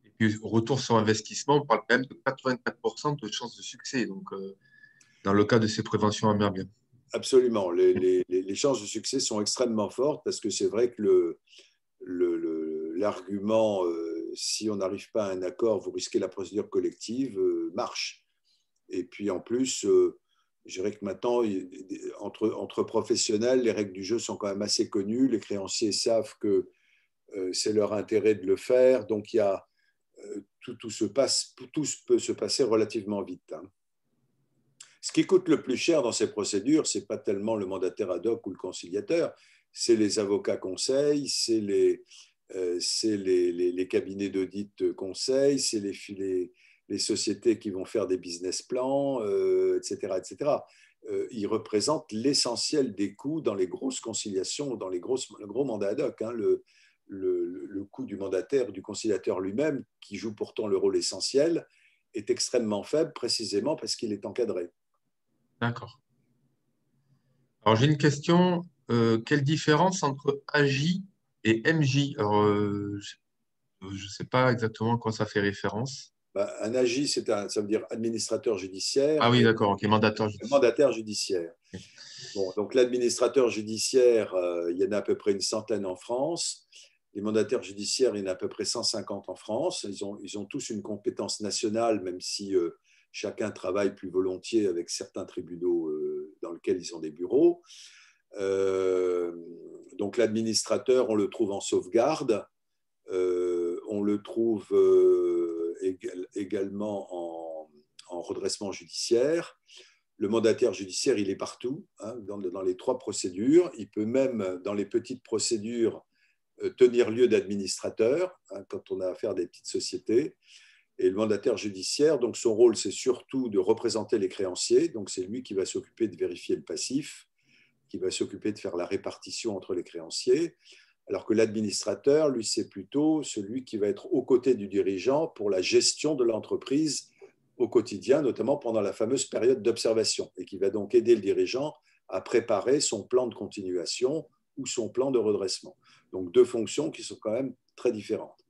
Et puis, au retour sur investissement, on parle quand même de 84% de chances de succès. Donc, dans le cas de ces préventions amérindiennes. Absolument. Les chances de succès sont extrêmement fortes parce que c'est vrai que l'argument si on n'arrive pas à un accord, vous risquez la procédure collective, marche. Et puis en plus, je dirais que maintenant, entre professionnels, les règles du jeu sont quand même assez connues. Les créanciers savent que c'est leur intérêt de le faire. Donc, tout peut se passer relativement vite. Hein. Ce qui coûte le plus cher dans ces procédures, ce n'est pas tellement le mandataire ad hoc ou le conciliateur, c'est les avocats conseils, c'est les cabinets d'audit conseils, c'est les sociétés qui vont faire des business plans, etc. etc. Ils représentent l'essentiel des coûts dans les grosses conciliations, dans le gros mandat ad hoc. Hein, le coût du mandataire, du conciliateur lui-même, qui joue pourtant le rôle essentiel, est extrêmement faible précisément parce qu'il est encadré. D'accord. Alors, j'ai une question. Quelle différence entre AJ et MJ? Alors, je ne sais pas exactement à quoi ça fait référence. Un AJ, ça veut dire administrateur judiciaire Ah oui, et d'accord, ok, mandataire judiciaire. mandataire judiciaire. Bon, donc l'administrateur judiciaire, il y en a à peu près une centaine en France. Les mandataires judiciaires, il y en a à peu près 150 en France. Ils ont tous une compétence nationale, même si chacun travaille plus volontiers avec certains tribunaux dans lesquels ils ont des bureaux. Donc l'administrateur, on le trouve en sauvegarde. On le trouve également en redressement judiciaire. Le mandataire judiciaire, il est partout, hein, dans les trois procédures. Il peut même, dans les petites procédures, tenir lieu d'administrateur, hein, quand on a affaire à des petites sociétés. Et le mandataire judiciaire, donc son rôle, c'est surtout de représenter les créanciers. Donc c'est lui qui va s'occuper de vérifier le passif, qui va s'occuper de faire la répartition entre les créanciers. Alors que l'administrateur, lui, c'est plutôt celui qui va être aux côtés du dirigeant pour la gestion de l'entreprise au quotidien, notamment pendant la fameuse période d'observation, et qui va donc aider le dirigeant à préparer son plan de continuation ou son plan de redressement. Donc deux fonctions qui sont quand même très différentes.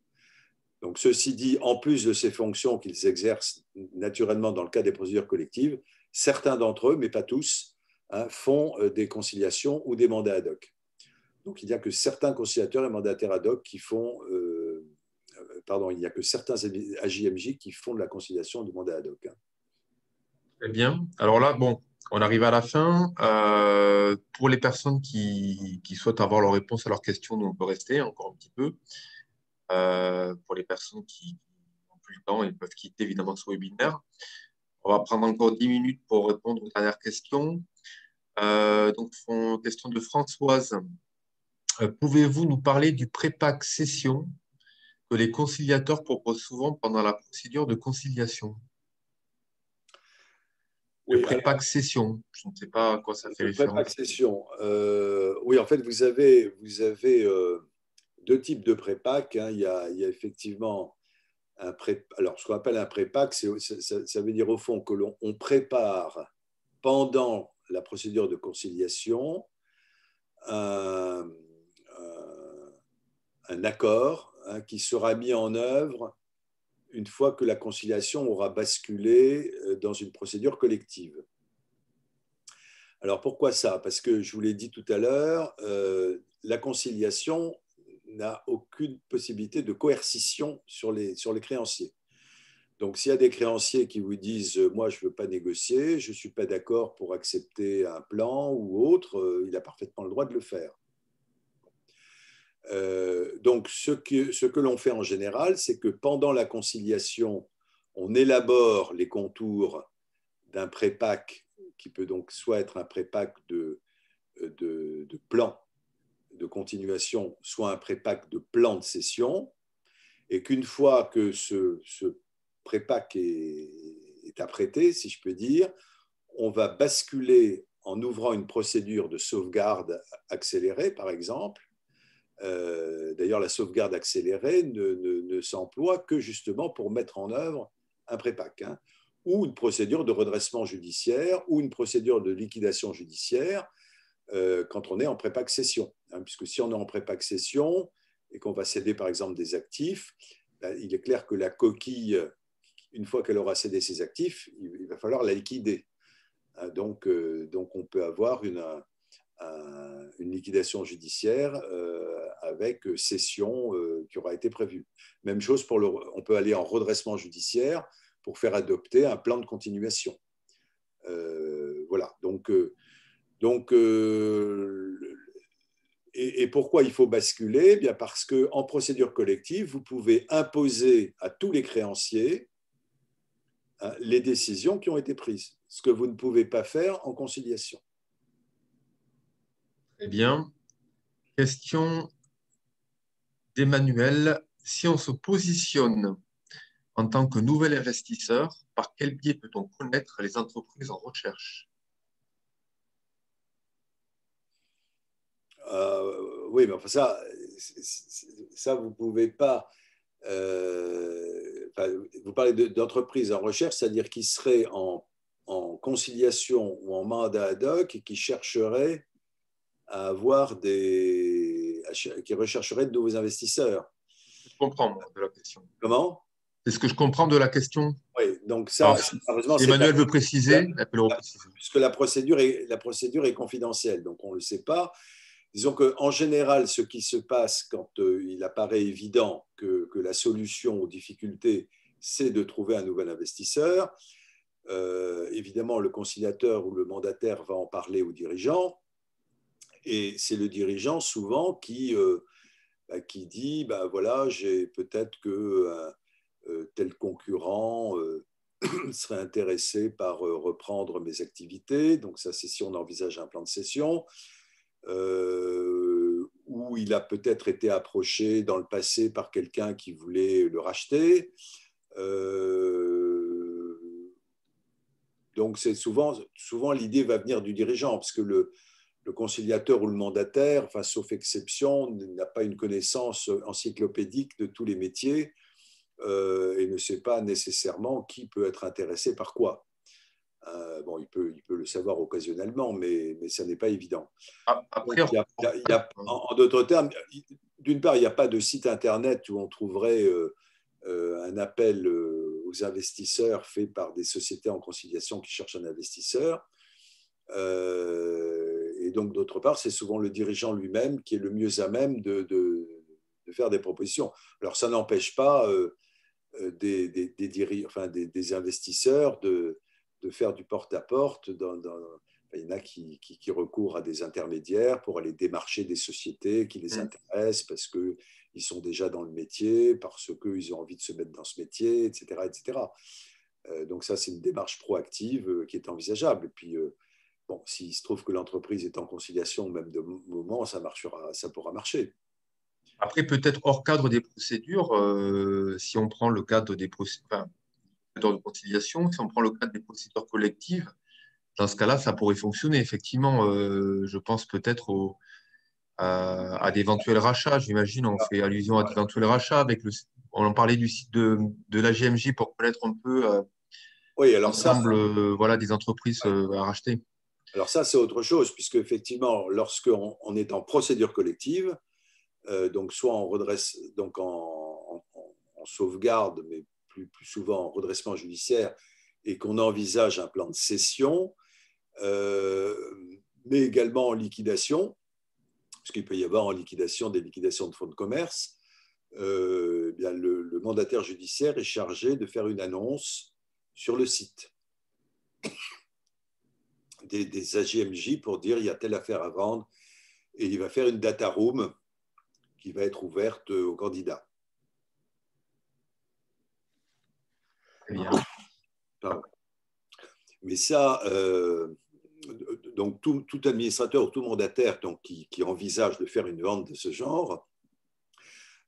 Donc ceci dit, en plus de ces fonctions qu'ils exercent naturellement dans le cas des procédures collectives, certains d'entre eux, mais pas tous, hein, font des conciliations ou des mandats ad hoc. Donc il n'y a que certains conciliateurs et mandataires ad hoc qui font il n'y a que certains AJMJ qui font de la conciliation du mandat ad hoc. Très bien. Alors là, bon, on arrive à la fin. Pour les personnes qui souhaitent avoir leur réponse à leurs questions, nous, on peut rester encore un petit peu. Pour les personnes qui n'ont plus le temps, ils peuvent quitter évidemment ce webinaire. On va prendre encore 10 minutes pour répondre aux dernières questions. Donc, question de Françoise. Pouvez-vous nous parler du prépack session que les conciliateurs proposent souvent pendant la procédure de conciliation? Le prépack session, je ne sais pas à quoi ça fait le prépack référence. session, oui, en fait, vous avez deux types de prépack. Hein. Il y a effectivement alors, ce qu'on appelle un prépack, ça veut dire au fond que l'on prépare pendant la procédure de conciliation un, un accord, hein, qui sera mis en œuvre une fois que la conciliation aura basculé dans une procédure collective. Alors pourquoi ça? Parce que je vous l'ai dit tout à l'heure, la conciliation n'a aucune possibilité de coercition sur les créanciers. Donc s'il y a des créanciers qui vous disent « moi je ne veux pas négocier, je ne suis pas d'accord pour accepter un plan ou autre », il a parfaitement le droit de le faire. Donc ce que l'on fait en général, c'est que pendant la conciliation, on élabore les contours d'un prépack qui peut donc soit être un prépack de plan de continuation, soit un prépack de plan de cession, et qu'une fois que ce prépack est apprêté, si je peux dire, on va basculer en ouvrant une procédure de sauvegarde accélérée, par exemple. D'ailleurs, la sauvegarde accélérée ne s'emploie que justement pour mettre en œuvre un prépack, hein, ou une procédure de redressement judiciaire, ou une procédure de liquidation judiciaire, quand on est en prépack cession. Hein, puisque si on est en prépack cession et qu'on va céder par exemple des actifs, il est clair que la coquille, une fois qu'elle aura cédé ses actifs, il va falloir la liquider. Hein, donc on peut avoir une liquidation judiciaire avec cession qui aura été prévue. Même chose on peut aller en redressement judiciaire pour faire adopter un plan de continuation. Voilà. Et pourquoi il faut basculer? Eh bien parce qu'en procédure collective, vous pouvez imposer à tous les créanciers les décisions qui ont été prises, ce que vous ne pouvez pas faire en conciliation. Très bien. Question d'Emmanuel. Si on se positionne en tant que nouvel investisseur, par quel biais peut-on connaître les entreprises en recherche? Oui, mais enfin ça vous ne pouvez pas. Vous parlez d'entreprises en recherche, c'est-à-dire qui seraient en conciliation ou en mandat ad hoc et qui chercheraient à avoir qui rechercheraient de nouveaux investisseurs. Je comprends moi, de la question. Comment? C'est ce que je comprends de la question. Oui, donc Alors, ça, malheureusement, si Emmanuel veut préciser, elle peut le repréciser. puisque la procédure est confidentielle, donc on ne le sait pas. Disons qu'en général, ce qui se passe quand il apparaît évident que la solution aux difficultés, c'est de trouver un nouvel investisseur, évidemment, le conciliateur ou le mandataire va en parler au dirigeant, et c'est le dirigeant souvent qui dit, voilà, j'ai peut-être que tel concurrent serait intéressé par reprendre mes activités, donc ça c'est si on envisage un plan de cession. Où il a peut-être été approché dans le passé par quelqu'un qui voulait le racheter. Donc, c'est souvent l'idée va venir du dirigeant, parce que le conciliateur ou le mandataire, enfin, sauf exception, n'a pas une connaissance encyclopédique de tous les métiers et ne sait pas nécessairement qui peut être intéressé par quoi. Bon, il peut le savoir occasionnellement, mais ça n'est pas évident. Après, En d'autres termes, d'une part, il n'y a pas de site internet où on trouverait un appel aux investisseurs fait par des sociétés en conciliation qui cherchent un investisseur. Et donc, d'autre part, c'est souvent le dirigeant lui-même qui est le mieux à même de faire des propositions. Alors, ça n'empêche pas des investisseurs de faire du porte-à-porte. Il y en a qui recourent à des intermédiaires pour aller démarcher des sociétés qui les intéressent parce qu'ils sont déjà dans le métier, parce qu'ils ont envie de se mettre dans ce métier, etc. etc. Donc ça, c'est une démarche proactive qui est envisageable. Et puis, bon, s'il se trouve que l'entreprise est en conciliation, même de moment, ça pourra marcher. Après, peut-être hors cadre des procédures, si on prend le cadre des procédures de conciliation, si on prend le cadre des procédures collectives, dans ce cas-là, ça pourrait fonctionner. Effectivement, je pense peut-être à d'éventuels rachats. J'imagine, on fait allusion à d'éventuels rachats on en parlait du site de la GMJ pour connaître un peu oui, alors l'ensemble voilà, des entreprises à racheter. Alors ça, c'est autre chose, puisque effectivement, lorsqu'on est en procédure collective, donc soit en redresse, donc en sauvegarde, mais plus souvent en redressement judiciaire, et qu'on envisage un plan de cession, mais également en liquidation, parce qu'il peut y avoir en liquidation des liquidations de fonds de commerce, bien le mandataire judiciaire est chargé de faire une annonce sur le site des AGMJ pour dire il y a telle affaire à vendre, et il va faire une data room qui va être ouverte aux candidats. Très bien. Mais ça, donc tout administrateur ou tout mandataire donc, qui envisage de faire une vente de ce genre,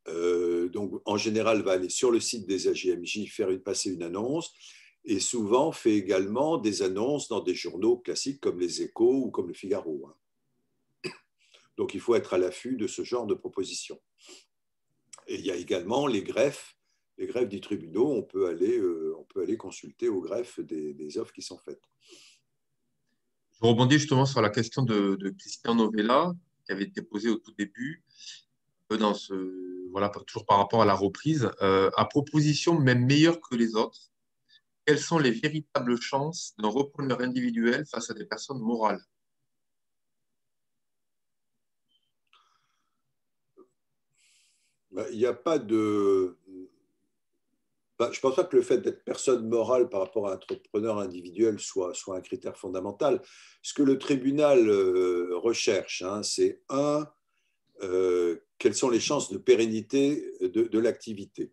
donc en général va aller sur le site des AGMJ passer une annonce, et souvent fait également des annonces dans des journaux classiques comme les Échos ou comme le Figaro. Donc il faut être à l'affût de ce genre de propositions. Et il y a également les greffes des tribunaux, on peut aller consulter au greffe des offres qui sont faites. Je rebondis justement sur la question de Christian Novella qui avait été posée au tout début, voilà, toujours par rapport à la reprise. À proposition même meilleure que les autres, quelles sont les véritables chances d'un repreneur individuel face à des personnes morales? Il n'y a pas de… je ne pense pas que le fait d'être personne morale par rapport à un entrepreneur individuel soit un critère fondamental. Ce que le tribunal recherche, hein, c'est quelles sont les chances de pérennité de l'activité.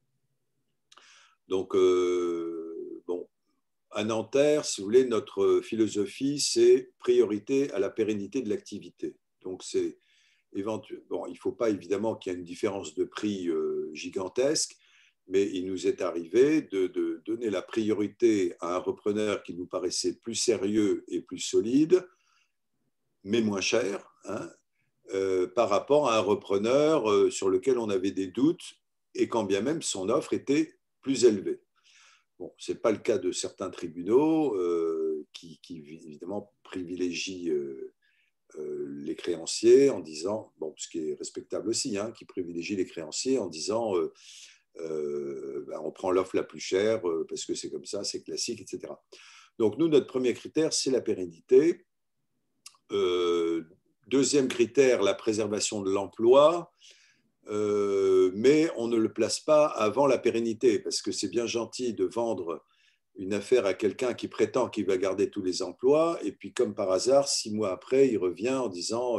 Donc, bon, à Nanterre, si vous voulez, notre philosophie, c'est priorité à la pérennité de l'activité. Donc, c'est éventuellement… Bon, il ne faut pas évidemment qu'il y ait une différence de prix gigantesque, mais il nous est arrivé de donner la priorité à un repreneur qui nous paraissait plus sérieux et plus solide, mais moins cher, hein, par rapport à un repreneur sur lequel on avait des doutes et quand bien même son offre était plus élevée. Bon, ce n'est pas le cas de certains tribunaux qui évidemment privilégient les créanciers en disant, bon, ce qui est respectable aussi, hein, qui privilégient les créanciers en disant on prend l'offre la plus chère parce que c'est comme ça, c'est classique, etc. Donc nous, notre premier critère, c'est la pérennité. Deuxième critère, la préservation de l'emploi. Mais on ne le place pas avant la pérennité, parce que c'est bien gentil de vendre une affaire à quelqu'un qui prétend qu'il va garder tous les emplois, et puis comme par hasard, 6 mois après, il revient en disant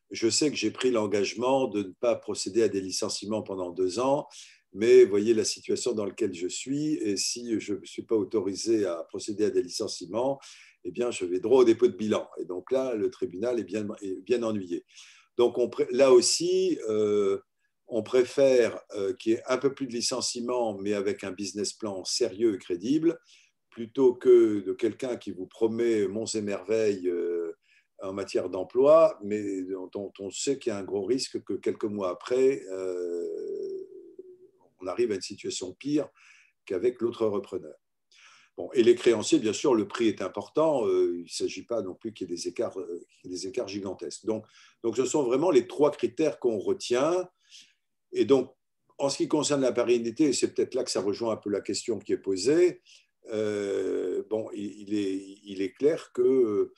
je sais que j'ai pris l'engagement de ne pas procéder à des licenciements pendant 2 ans, mais voyez la situation dans laquelle je suis, et si je ne suis pas autorisé à procéder à des licenciements, eh bien, je vais droit au dépôt de bilan. Et donc là, le tribunal est bien ennuyé. Donc là aussi, on préfère qu'il y ait un peu plus de licenciements, mais avec un business plan sérieux et crédible, plutôt que de quelqu'un qui vous promet monts et merveilles en matière d'emploi, mais dont on sait qu'il y a un gros risque que quelques mois après, on arrive à une situation pire qu'avec l'autre repreneur. Bon, et les créanciers, bien sûr, le prix est important. Il ne s'agit pas non plus qu'il y ait des écarts gigantesques. Donc, ce sont vraiment les 3 critères qu'on retient. Et donc, en ce qui concerne la pérennité, et c'est peut-être là que ça rejoint un peu la question qui est posée, bon, il est clair que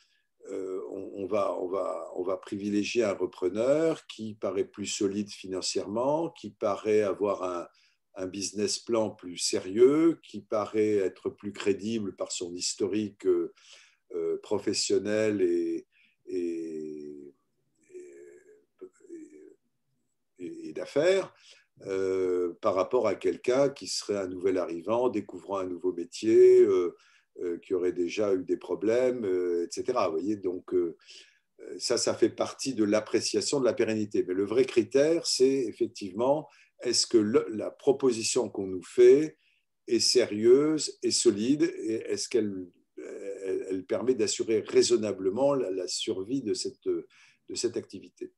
on va privilégier un repreneur qui paraît plus solide financièrement, qui paraît avoir un business plan plus sérieux, qui paraît être plus crédible par son historique professionnel et d'affaires, par rapport à quelqu'un qui serait un nouvel arrivant, découvrant un nouveau métier, qui aurait déjà eu des problèmes, etc. Vous voyez, donc ça fait partie de l'appréciation de la pérennité. Mais le vrai critère, c'est effectivement, est-ce que la proposition qu'on nous fait est sérieuse et solide, et est-ce qu'elle elle permet d'assurer raisonnablement la survie de cette activité.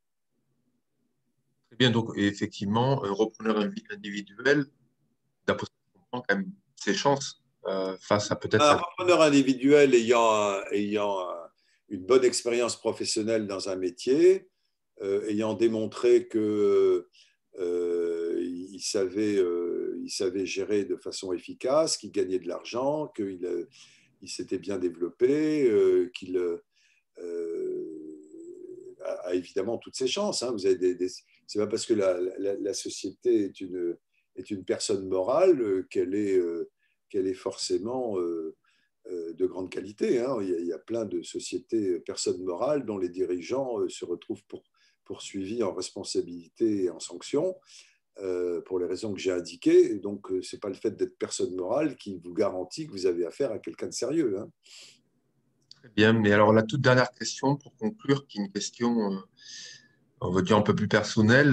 Très bien, donc effectivement, un repreneur individuel, d'après ce que je comprends, quand même ses chances face à peut-être Un à… repreneur individuel ayant une bonne expérience professionnelle dans un métier, ayant démontré que il savait gérer de façon efficace, qu'il gagnait de l'argent, qu'il s'était bien développé, qu'il a évidemment toutes ses chances. Hein. Vous avez c'est pas parce que la société est une personne morale qu'elle est forcément de grande qualité. Hein. Il y a plein de sociétés personnes morales dont les dirigeants se retrouvent poursuivis en responsabilité et en sanction pour les raisons que j'ai indiquées. Et donc, ce n'est pas le fait d'être personne morale qui vous garantit que vous avez affaire à quelqu'un de sérieux. Hein. Très bien, mais alors la toute dernière question pour conclure, qui est une question, on va dire un peu plus personnelle.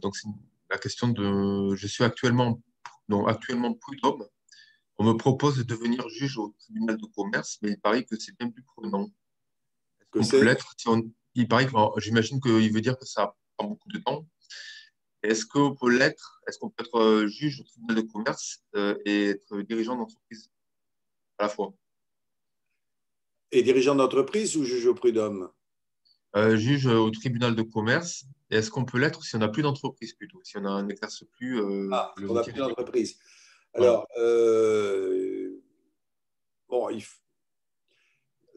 Donc, c'est la question de… Je suis actuellement, donc, actuellement prud'homme. On me propose de devenir juge au tribunal de commerce, mais il paraît que c'est bien plus prenant. Est-ce Que qu'on peut c'est l'être si on… Il paraît que, j'imagine qu'il veut dire que ça prend beaucoup de temps. Est-ce qu'on peut l'être? Est-ce qu'on peut être juge au tribunal de commerce et être dirigeant d'entreprise à la fois? et dirigeant d'entreprise ou juge au prud'homme? Juge au tribunal de commerce, et est-ce qu'on peut l'être si on n'a plus d'entreprise plutôt, si on n'exerce plus Ah, le on n'a métier plus du juge? d'entreprise. Voilà. Alors, bon,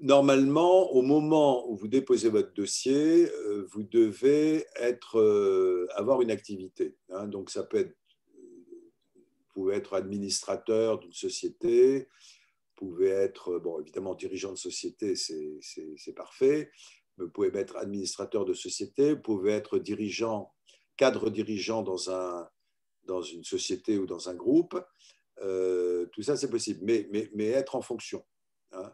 Normalement, au moment où vous déposez votre dossier, vous devez avoir une activité, hein. Donc, ça peut être, vous pouvez être administrateur d'une société, vous pouvez être, bon, évidemment, dirigeant de société, c'est parfait, mais vous pouvez être administrateur de société, vous pouvez être dirigeant, cadre dirigeant dans une société ou dans un groupe. Tout ça, c'est possible, mais être en fonction, hein.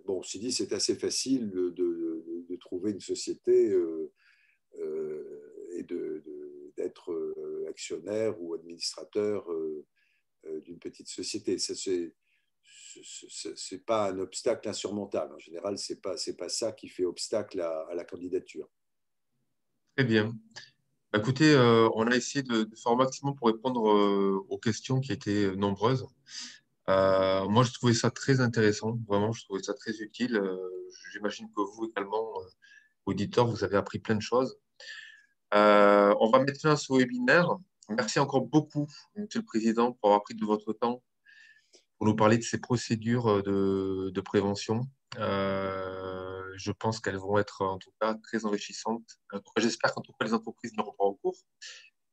Bon, ceci dit, c'est assez facile de trouver une société et d'être actionnaire ou administrateur d'une petite société. Ce n'est pas un obstacle insurmontable. En général, ce n'est pas ça qui fait obstacle à la candidature. Très bien. Écoutez, on a essayé de faire au maximum pour répondre aux questions qui étaient nombreuses. Moi, je trouvais ça très intéressant, vraiment, je trouvais ça très utile. J'imagine que vous également, auditeurs, vous avez appris plein de choses. On va mettre fin à ce webinaire. Merci encore beaucoup, Monsieur le Président, pour avoir pris de votre temps pour nous parler de ces procédures de prévention. Je pense qu'elles vont être en tout cas très enrichissantes. J'espère qu'en tout cas les entreprises n'auront pas recours.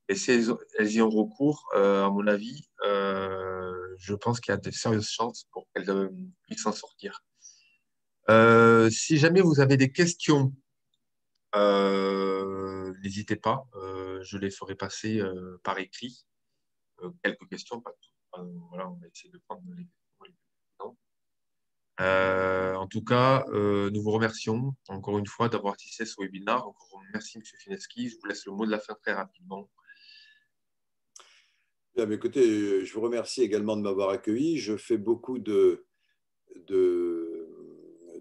Et si elles y ont recours, à mon avis, je pense qu'il y a de sérieuses chances pour qu'elles puissent s'en sortir. Si jamais vous avez des questions, n'hésitez pas. Je les ferai passer par écrit. Quelques questions, pas toutes. Voilà, on va essayer de prendre les questions les plus pertinentes. En tout cas, nous vous remercions encore une fois d'avoir assisté à ce webinaire. Encore merci, M. Fineski. Je vous laisse le mot de la fin très rapidement. Bien, mais écoutez, je vous remercie également de m'avoir accueilli. Je fais beaucoup de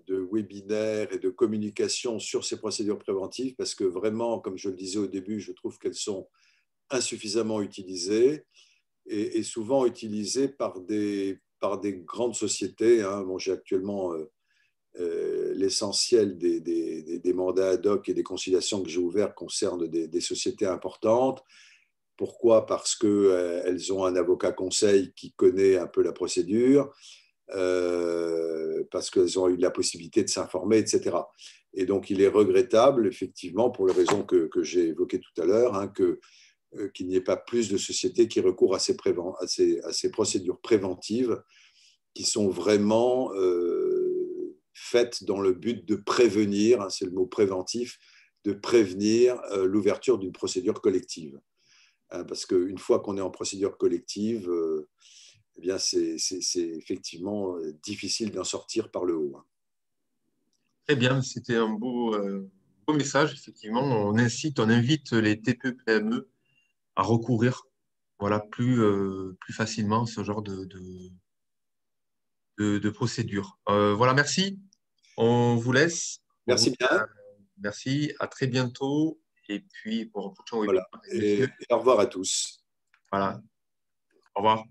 webinaires et de communication sur ces procédures préventives parce que vraiment, comme je le disais au début, je trouve qu'elles sont insuffisamment utilisées et souvent utilisées par des grandes sociétés, hein. Bon, j'ai actuellement l'essentiel des mandats ad hoc et des conciliations que j'ai ouverts concernent des sociétés importantes. Pourquoi? Parce qu'elles ont un avocat conseil qui connaît un peu la procédure, parce qu'elles ont eu la possibilité de s'informer, etc. Et donc, il est regrettable, effectivement, pour les raisons que j'ai évoquées tout à l'heure, hein, qu'il n'y ait pas plus de sociétés qui recourent à ces procédures préventives qui sont vraiment faites dans le but de prévenir, hein, c'est le mot préventif, de prévenir l'ouverture d'une procédure collective. Hein, parce qu'une fois qu'on est en procédure collective, eh bien c'est effectivement difficile d'en sortir par le haut, hein. Très bien, c'était un beau message. Effectivement, on incite, on invite les TPE-PME à recourir, voilà, plus facilement à ce genre de procédure. Voilà, merci. On vous laisse. Merci bien. Merci, à très bientôt. Et puis, pour un prochain Voilà. webinaire, Et au revoir à tous. voilà, au revoir.